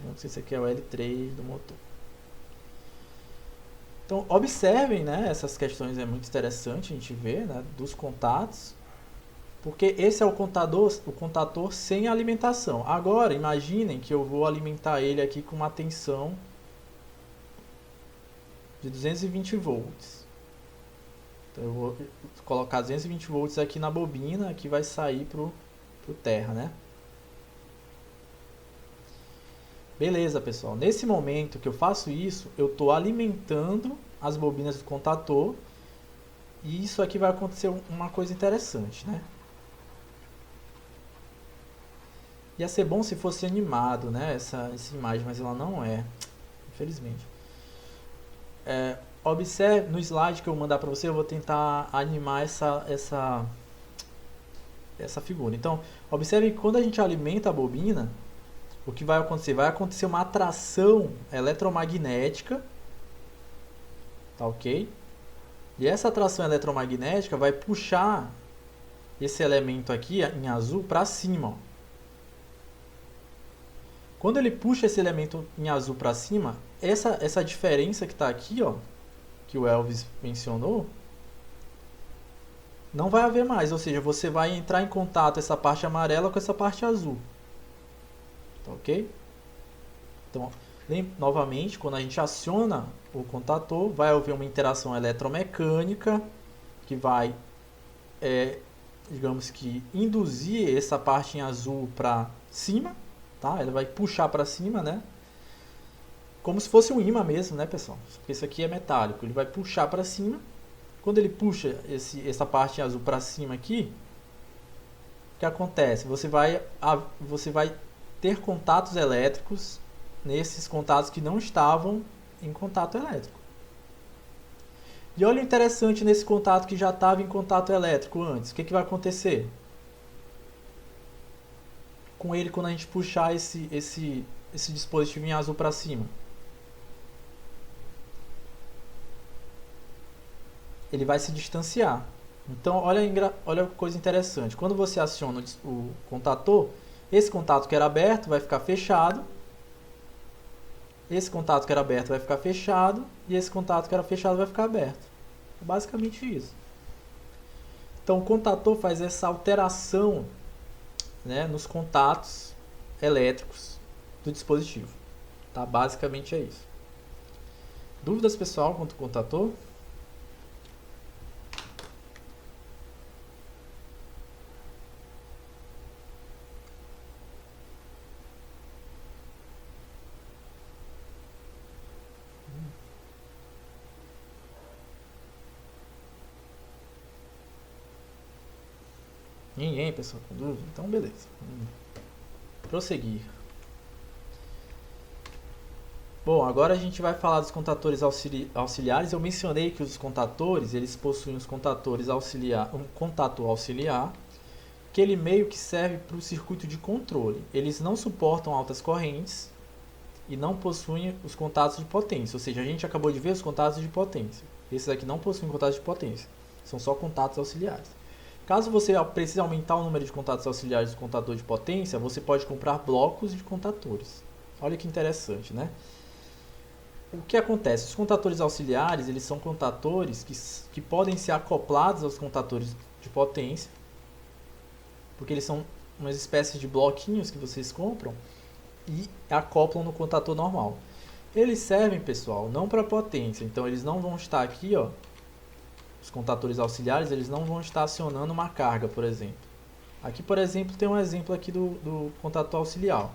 Não sei se aqui é o L3 do motor. Então, observem, né, essas questões, é muito interessante a gente ver, né, dos contatos. Porque esse é o contator sem alimentação. Agora, imaginem que eu vou alimentar ele aqui com uma tensão de 220 volts. Então, eu vou colocar 220 volts aqui na bobina, aqui vai sair pro terra, né? Beleza, pessoal. Nesse momento que eu faço isso, eu estou alimentando as bobinas do contator. E isso aqui vai acontecer uma coisa interessante, né? Ia ser bom se fosse animado, né? Essa imagem, mas ela não é, infelizmente. Observe no slide que eu vou mandar para você, eu vou tentar animar essa figura. Então, observe que quando a gente alimenta a bobina, o que vai acontecer? Vai acontecer uma atração eletromagnética, tá ok? E essa atração eletromagnética vai puxar esse elemento aqui em azul para cima, ó. Quando ele puxa esse elemento em azul para cima, essa diferença que está aqui, ó, que o Elvis mencionou, não vai haver mais. Ou seja, você vai entrar em contato essa parte amarela com essa parte azul. Tá ok? Então, novamente, quando a gente aciona o contator, vai haver uma interação eletromecânica que vai, digamos que, induzir essa parte em azul para cima. Tá? Ele vai puxar para cima, né? Como se fosse um ímã mesmo, né, pessoal? Porque isso aqui é metálico. Ele vai puxar para cima. Quando ele puxa essa parte azul para cima aqui, o que acontece? Você vai ter contatos elétricos nesses contatos que não estavam em contato elétrico. E olha o interessante nesse contato que já estava em contato elétrico antes. O que vai acontecer com ele quando a gente puxar esse dispositivo em azul para cima? Ele vai se distanciar. Então, olha que coisa interessante. Quando você aciona o contator, esse contato que era aberto vai ficar fechado. Esse contato que era aberto vai ficar fechado. E esse contato que era fechado vai ficar aberto. É basicamente isso. Então, o contator faz essa alteração, né, nos contatos elétricos do dispositivo. Tá? Basicamente é isso. Dúvidas, pessoal, quanto ao contator? Ninguém, pessoal, com dúvida? Então, beleza. Vamos prosseguir. Bom, agora a gente vai falar dos contatores auxiliares. Eu mencionei que os contatores, eles possuem os contatores um contator auxiliar, que ele meio que serve para o circuito de controle. Eles não suportam altas correntes e não possuem os contatos de potência. Ou seja, a gente acabou de ver os contatos de potência. Esses aqui não possuem contatos de potência. São só contatos auxiliares. Caso você precise aumentar o número de contatos auxiliares do contador de potência, você pode comprar blocos de contatores. Olha que interessante, né? O que acontece? Os contatores auxiliares, eles são contatores que podem ser acoplados aos contatores de potência, porque eles são umas espécies de bloquinhos que vocês compram e acoplam no contator normal. Eles servem, pessoal, não para potência, então eles não vão estar aqui, ó, os contatores auxiliares, eles não vão estar acionando uma carga, por exemplo. Aqui, por exemplo, tem um exemplo aqui do contator auxiliar.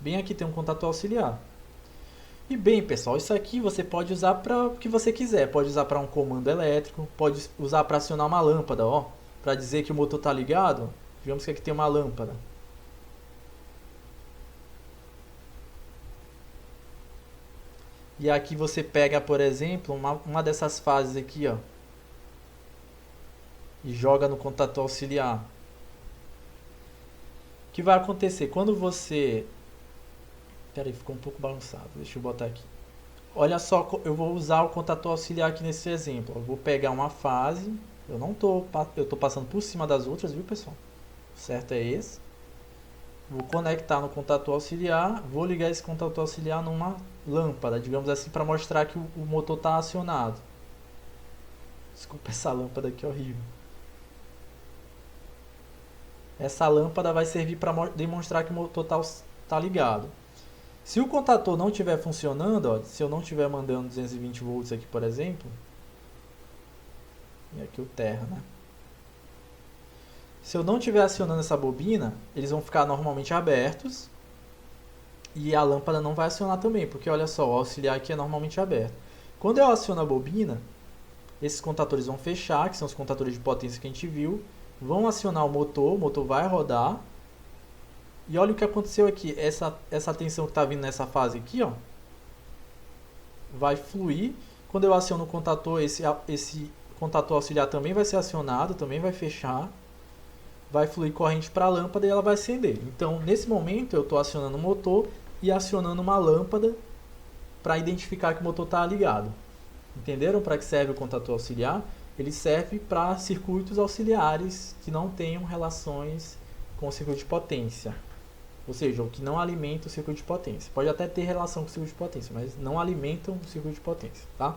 Bem aqui tem um contator auxiliar. E bem, pessoal, isso aqui você pode usar para o que você quiser. Pode usar para um comando elétrico, pode usar para acionar uma lâmpada, ó, para dizer que o motor está ligado. Digamos que aqui tem uma lâmpada. E aqui você pega, por exemplo, uma dessas fases aqui, ó, e joga no contator auxiliar. O que vai acontecer? Quando você... Peraí, ficou um pouco bagunçado. Deixa eu botar aqui. Olha só, eu vou usar o contator auxiliar aqui nesse exemplo. Eu vou pegar uma fase. Eu tô passando por cima das outras, viu, pessoal? O certo é esse. Vou conectar no contator auxiliar. Vou ligar esse contator auxiliar numa lâmpada, digamos assim, para mostrar que o motor está acionado. Desculpa, essa lâmpada aqui é horrível. Essa lâmpada vai servir para demonstrar que o motor está ligado. Se o contator não estiver funcionando, ó, se eu não estiver mandando 220 volts aqui, por exemplo, e aqui o terra, né? Se eu não estiver acionando essa bobina, eles vão ficar normalmente abertos e a lâmpada não vai acionar também, porque olha só, o auxiliar aqui é normalmente aberto. Quando eu aciono a bobina, esses contatores vão fechar, que são os contatores de potência que a gente viu, vão acionar o motor vai rodar. E olha o que aconteceu aqui, essa tensão que está vindo nessa fase aqui, ó, vai fluir. Quando eu aciono o contator, esse contator auxiliar também vai ser acionado, também vai fechar. Vai fluir corrente para a lâmpada e ela vai acender. Então, nesse momento, eu estou acionando o motor e acionando uma lâmpada para identificar que o motor está ligado. Entenderam para que serve o contator auxiliar? Ele serve para circuitos auxiliares que não tenham relações com o circuito de potência. Ou seja, o que não alimenta o circuito de potência. Pode até ter relação com o circuito de potência, mas não alimentam o circuito de potência, tá?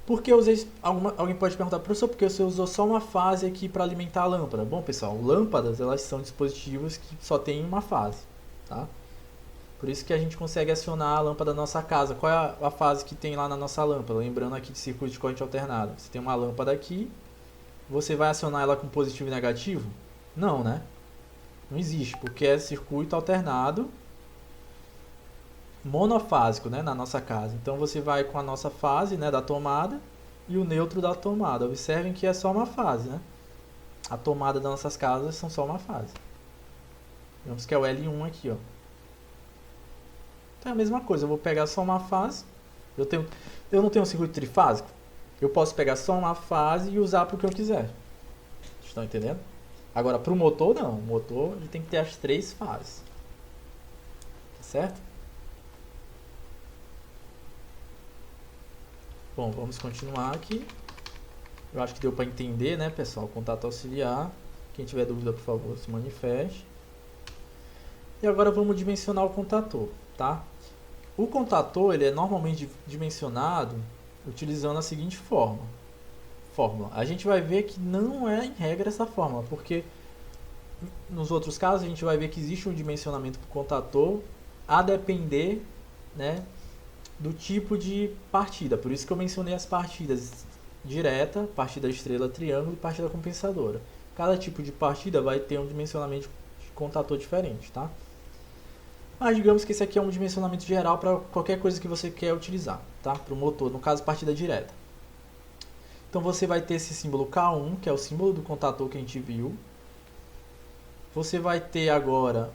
Por que eu usei... Alguém pode perguntar, professor, por que você usou só uma fase aqui para alimentar a lâmpada? Bom, pessoal, lâmpadas, elas são dispositivos que só têm uma fase, tá? Por isso que a gente consegue acionar a lâmpada da nossa casa. Qual é a fase que tem lá na nossa lâmpada? Lembrando aqui de circuito de corrente alternada. Você tem uma lâmpada aqui, você vai acionar ela com positivo e negativo? Não, né? Não existe, porque é circuito alternado monofásico, né, na nossa casa. Então você vai com a nossa fase, né, da tomada e o neutro da tomada. Observem que é só uma fase, né? A tomada das nossas casas são só uma fase. Vemos que é o L1 aqui, ó. Então é a mesma coisa, eu vou pegar só uma fase. Eu não tenho um circuito trifásico. Eu posso pegar só uma fase e usar para o que eu quiser. Estão entendendo? Agora, para o motor, não. O motor ele tem que ter as 3 fases. Tá certo? Bom, vamos continuar aqui. Eu acho que deu para entender, né, pessoal? Contato auxiliar. Quem tiver dúvida, por favor, se manifeste. E agora vamos dimensionar o contator, tá? O contator ele é normalmente dimensionado utilizando a seguinte fórmula. A gente vai ver que não é em regra essa fórmula, porque nos outros casos a gente vai ver que existe um dimensionamento para o contator a depender, né, do tipo de partida. Por isso que eu mencionei as partidas direta, partida estrela, triângulo e partida compensadora. Cada tipo de partida vai ter um dimensionamento de contator diferente, tá? Mas digamos que esse aqui é um dimensionamento geral para qualquer coisa que você quer utilizar, tá? Para o motor, no caso partida direta. Então você vai ter esse símbolo K1, que é o símbolo do contator que a gente viu. Você vai ter agora,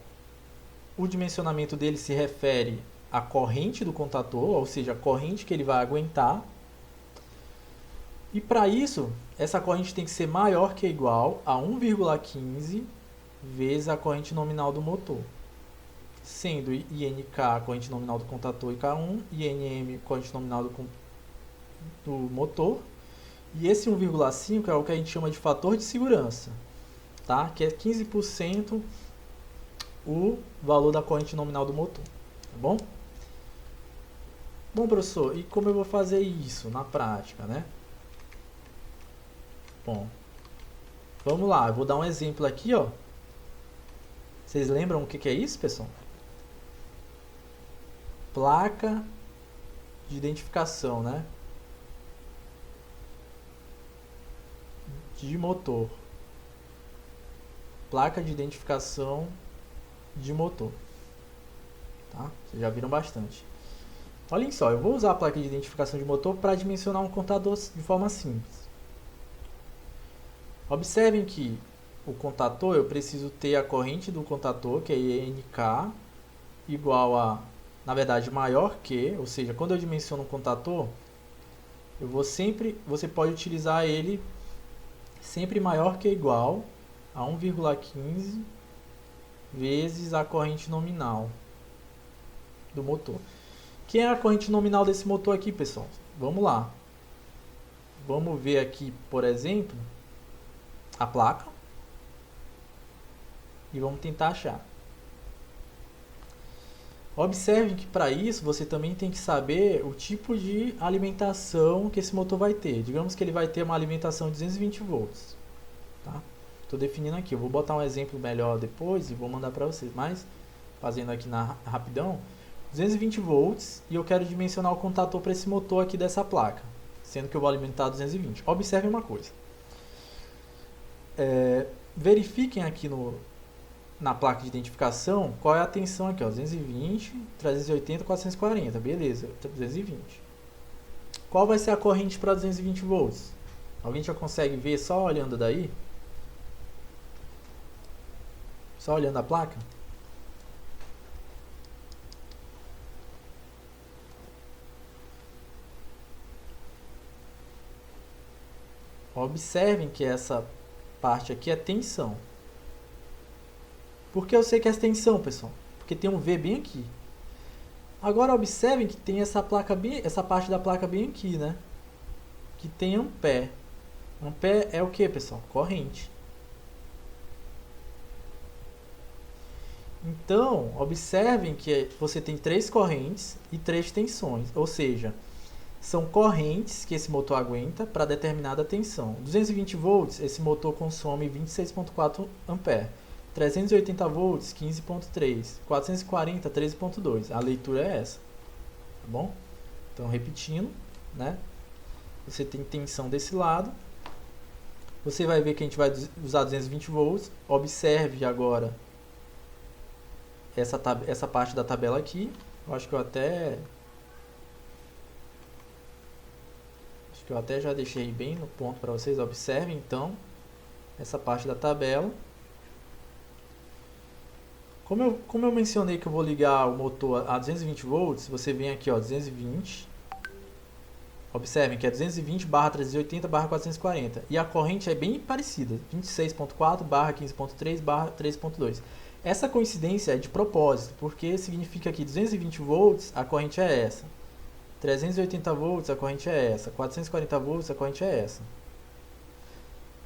o dimensionamento dele se refere à corrente do contator, ou seja, a corrente que ele vai aguentar. E para isso, essa corrente tem que ser maior que ou igual a 1,15 vezes a corrente nominal do motor. sendo INK a corrente nominal do contator e K1, INM corrente nominal do motor, e esse 1,5 é o que a gente chama de fator de segurança, tá? Que é 15% o valor da corrente nominal do motor, tá bom? Bom, professor, e como eu vou fazer isso na prática, né? Bom, vamos lá, eu vou dar um exemplo aqui, ó. Vocês lembram o que é isso, pessoal? Placa de identificação, né? De motor. Placa de identificação de motor. Tá? Vocês já viram bastante. Olhem só, eu vou usar a placa de identificação de motor para dimensionar um contador de forma simples. Observem que o contator, eu preciso ter a corrente do contator, que é INK, igual a, na verdade, maior que, ou seja, quando eu dimensiono um contator, eu vou sempre, você pode utilizar ele sempre maior que ou igual a 1,15 vezes a corrente nominal do motor. Quem é a corrente nominal desse motor aqui, pessoal? Vamos lá. Vamos ver aqui, por exemplo, a placa. E vamos tentar achar. Observe que para isso você também tem que saber o tipo de alimentação que esse motor vai ter. Digamos que ele vai ter uma alimentação de 220 volts. Tá? Estou definindo aqui. Eu vou botar um exemplo melhor depois e vou mandar para vocês. Mas, fazendo aqui na rapidão, 220 volts e eu quero dimensionar o contator para esse motor aqui dessa placa, sendo que eu vou alimentar 220. Observe uma coisa. Verifiquem aqui na placa de identificação qual é a tensão aqui, ó, 220, 380, 440, beleza, 220. Qual vai ser a corrente para 220 volts? Alguém já consegue ver só olhando daí? Só olhando a placa? Observem que essa parte aqui é tensão. Por que eu sei que é tensão, pessoal? Porque tem um V bem aqui. Agora observem que tem essa parte da placa bem aqui, né? Que tem ampere. Ampere é o que, pessoal? Corrente. Então, observem que você tem 3 correntes e 3 tensões. Ou seja, são correntes que esse motor aguenta para determinada tensão. 220 volts, esse motor consome 26,4 ampere. 380 volts, 15,3. 440, 13,2. A leitura é essa. Tá bom? Então, repetindo, né? Você tem tensão desse lado. Você vai ver que a gente vai usar 220 volts. Observe agora essa parte da tabela aqui. Eu acho que eu até já deixei bem no ponto para vocês. Observem, então, essa parte da tabela. Como eu mencionei que eu vou ligar o motor a 220 volts, você vem aqui, ó, 220. Observem que é 220 barra 380 barra 440. E a corrente é bem parecida, 26.4 barra 15.3 barra 3.2. Essa coincidência é de propósito, porque significa que 220 volts, a corrente é essa. 380 volts, a corrente é essa. 440 volts, a corrente é essa.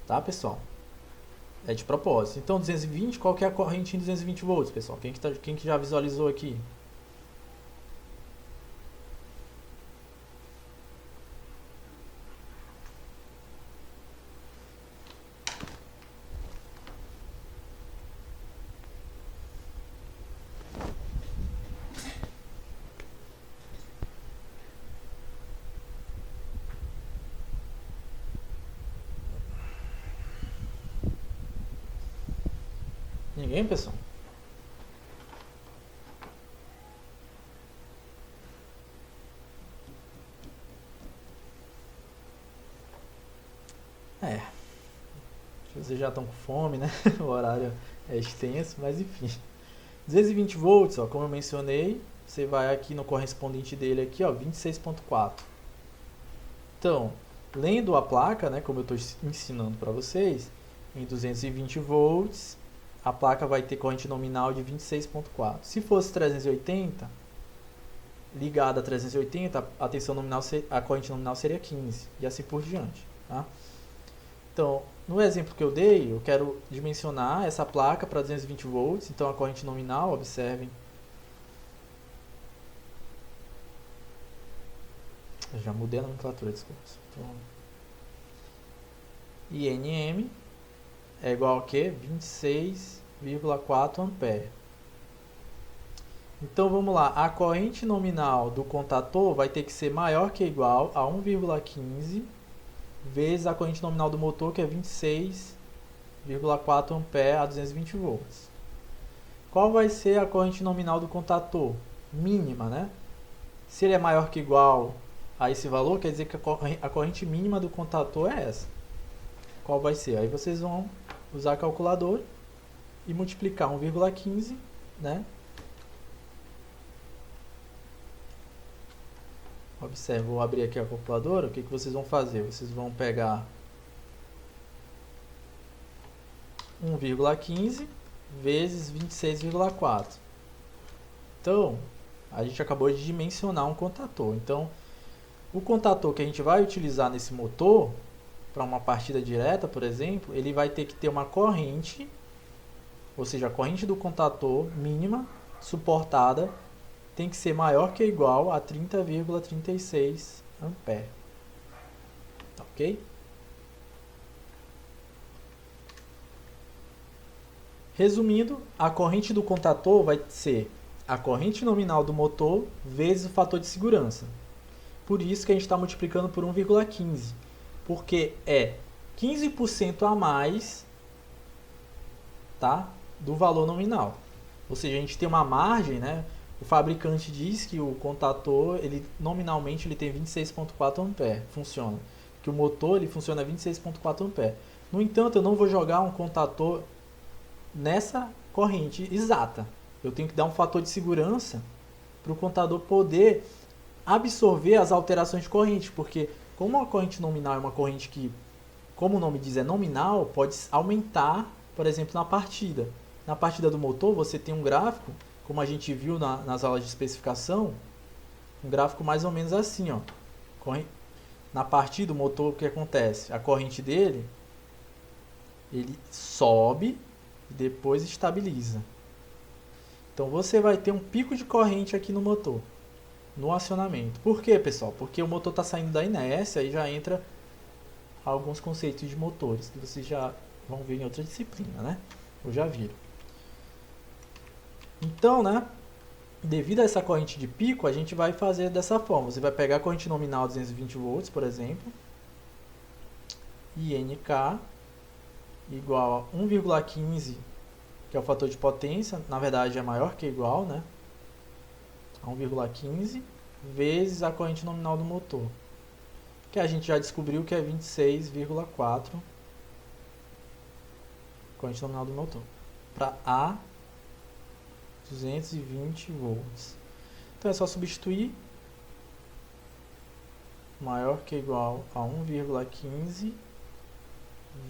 Tá, pessoal? É de propósito. Então, 220, qual que é a corrente em 220 volts, pessoal? Quem que já visualizou aqui? Ninguém, pessoal? Vocês já estão com fome, né? O horário é extenso, mas enfim. 220 volts, ó, como eu mencionei, você vai aqui no correspondente dele aqui, ó, 26.4. Então, lendo a placa, né, como eu estou ensinando para vocês, em 220 volts, a placa vai ter corrente nominal de 26,4. Se fosse 380, ligada a 380, a tensão nominal, a corrente nominal seria 15, e assim por diante. Tá? Então, no exemplo que eu dei, eu quero dimensionar essa placa para 220 volts, então a corrente nominal, observem, eu já mudei a nomenclatura, desculpa. Então, INM é igual a quê? 26,4 ampere. Então vamos lá, a corrente nominal do contator vai ter que ser maior que ou igual a 1,15 vezes a corrente nominal do motor, que é 26,4 ampere a 220 volts. Qual vai ser a corrente nominal do contator? Mínima, né? Se ele é maior que ou igual a esse valor, quer dizer que a corrente mínima do contator é essa. Qual vai ser? Aí vocês vão usar a calculadora e multiplicar 1,15, né? Observe, vou abrir aqui a calculadora. O que vocês vão fazer? Vocês vão pegar 1,15 vezes 26,4. Então, a gente acabou de dimensionar um contator. Então, o contator que a gente vai utilizar nesse motor, para uma partida direta, por exemplo, ele vai ter que ter uma corrente, ou seja, a corrente do contator mínima suportada tem que ser maior que ou igual a 30,36 ampere. Ok? Resumindo, a corrente do contator vai ser a corrente nominal do motor vezes o fator de segurança. Por isso que a gente está multiplicando por 1,15. Porque é 15% a mais, tá, do valor nominal. Ou seja, a gente tem uma margem, né? O fabricante diz que o contator, ele nominalmente ele tem 26,4 ampere, funciona. Que o motor ele funciona a 26,4 ampere. No entanto, eu não vou jogar um contator nessa corrente exata. Eu tenho que dar um fator de segurança para o contador poder absorver as alterações de corrente, porque como a corrente nominal é uma corrente que, como o nome diz, é nominal, pode aumentar, por exemplo, na partida. Na partida do motor, você tem um gráfico, como a gente viu nas aulas de especificação, um gráfico mais ou menos assim, ó. Na partida, o motor, o que acontece? A corrente dele, ele sobe e depois estabiliza. Então, você vai ter um pico de corrente aqui no motor, no acionamento. Por quê, pessoal? Porque o motor está saindo da inércia e já entra alguns conceitos de motores, que vocês já vão ver em outra disciplina, né? Ou já viram. Então, né, devido a essa corrente de pico, a gente vai fazer dessa forma. Você vai pegar a corrente nominal 220 volts, por exemplo, INK igual a 1,15, que é o fator de potência, na verdade é maior que ou igual, né, a 1,15, vezes a corrente nominal do motor, que a gente já descobriu que é 26,4, corrente nominal do motor, para A 220 volts. Então é só substituir maior que ou igual a 1,15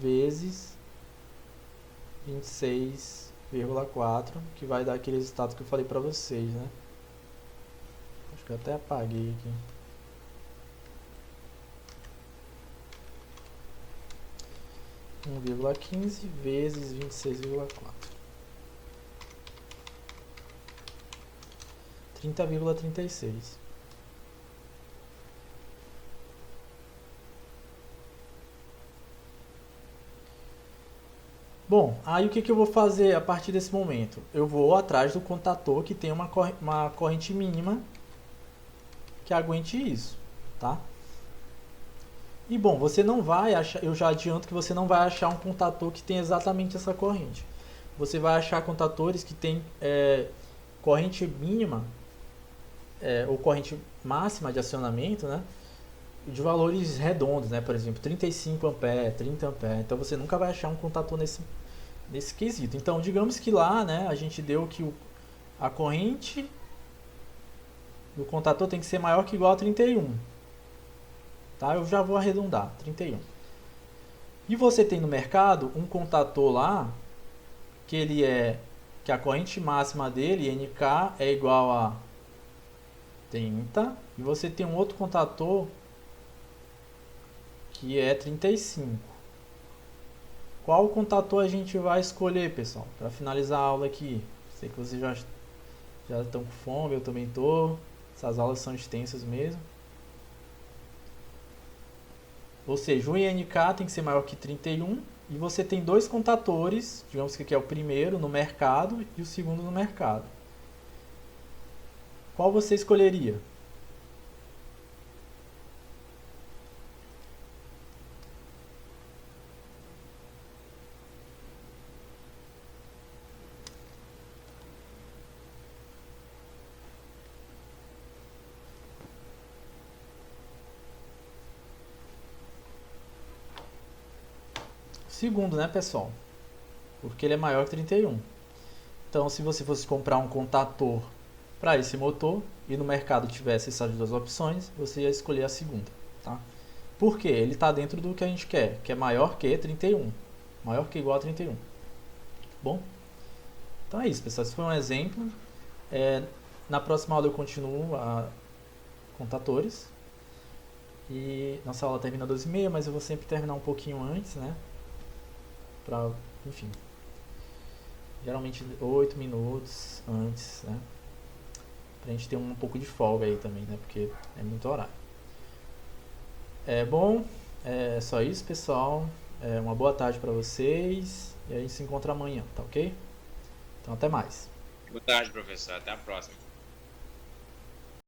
vezes 26,4, que vai dar aquele resultado que eu falei para vocês, né? Acho que eu até apaguei aqui. (1,15 vezes 26,4) 30,36. Bom, aí o que eu vou fazer a partir desse momento? Eu vou atrás do contator que tem uma corrente mínima que aguente isso, tá? E bom, você não vai achar, eu já adianto que você não vai achar um contator que tem exatamente essa corrente. Você vai achar contatores que tem corrente mínima ou corrente máxima de acionamento, né, de valores redondos, né, por exemplo, 35 ampere, 30 ampere. Então você nunca vai achar um contator nesse quesito. Então, digamos que lá, né, a gente deu que a corrente do contator tem que ser maior que ou igual a 31. Tá? Eu já vou arredondar, 31. E você tem no mercado um contator lá que a corrente máxima dele, NK, é igual a 30, e você tem um outro contator que é 35. Qual contator a gente vai escolher, pessoal? Para finalizar a aula aqui. Sei que vocês já estão com fome, eu também estou. Essas aulas são extensas mesmo. Ou seja, o INK tem que ser maior que 31 e você tem dois contatores, digamos que aqui é o primeiro no mercado e o segundo no mercado. Qual você escolheria? Segundo, né, pessoal? Porque ele é maior que 31. Então, se você fosse comprar um contator para esse motor e no mercado tivesse essas duas opções, você ia escolher a segunda, tá? Por quê? Ele está dentro do que a gente quer, que é maior que 31. Maior que igual a 31. Bom? Então é isso, pessoal. Esse foi um exemplo. Na próxima aula eu continuo a contatores. E nossa aula termina às 12h30, mas eu vou sempre terminar um pouquinho antes, né? Enfim, geralmente 8 minutos antes, né? Pra gente ter um pouco de folga aí também, né? Porque é muito horário. Bom, é só isso, pessoal. Uma boa tarde pra vocês. E a gente se encontra amanhã, tá ok? Então até mais. Boa tarde, professor. Até a próxima.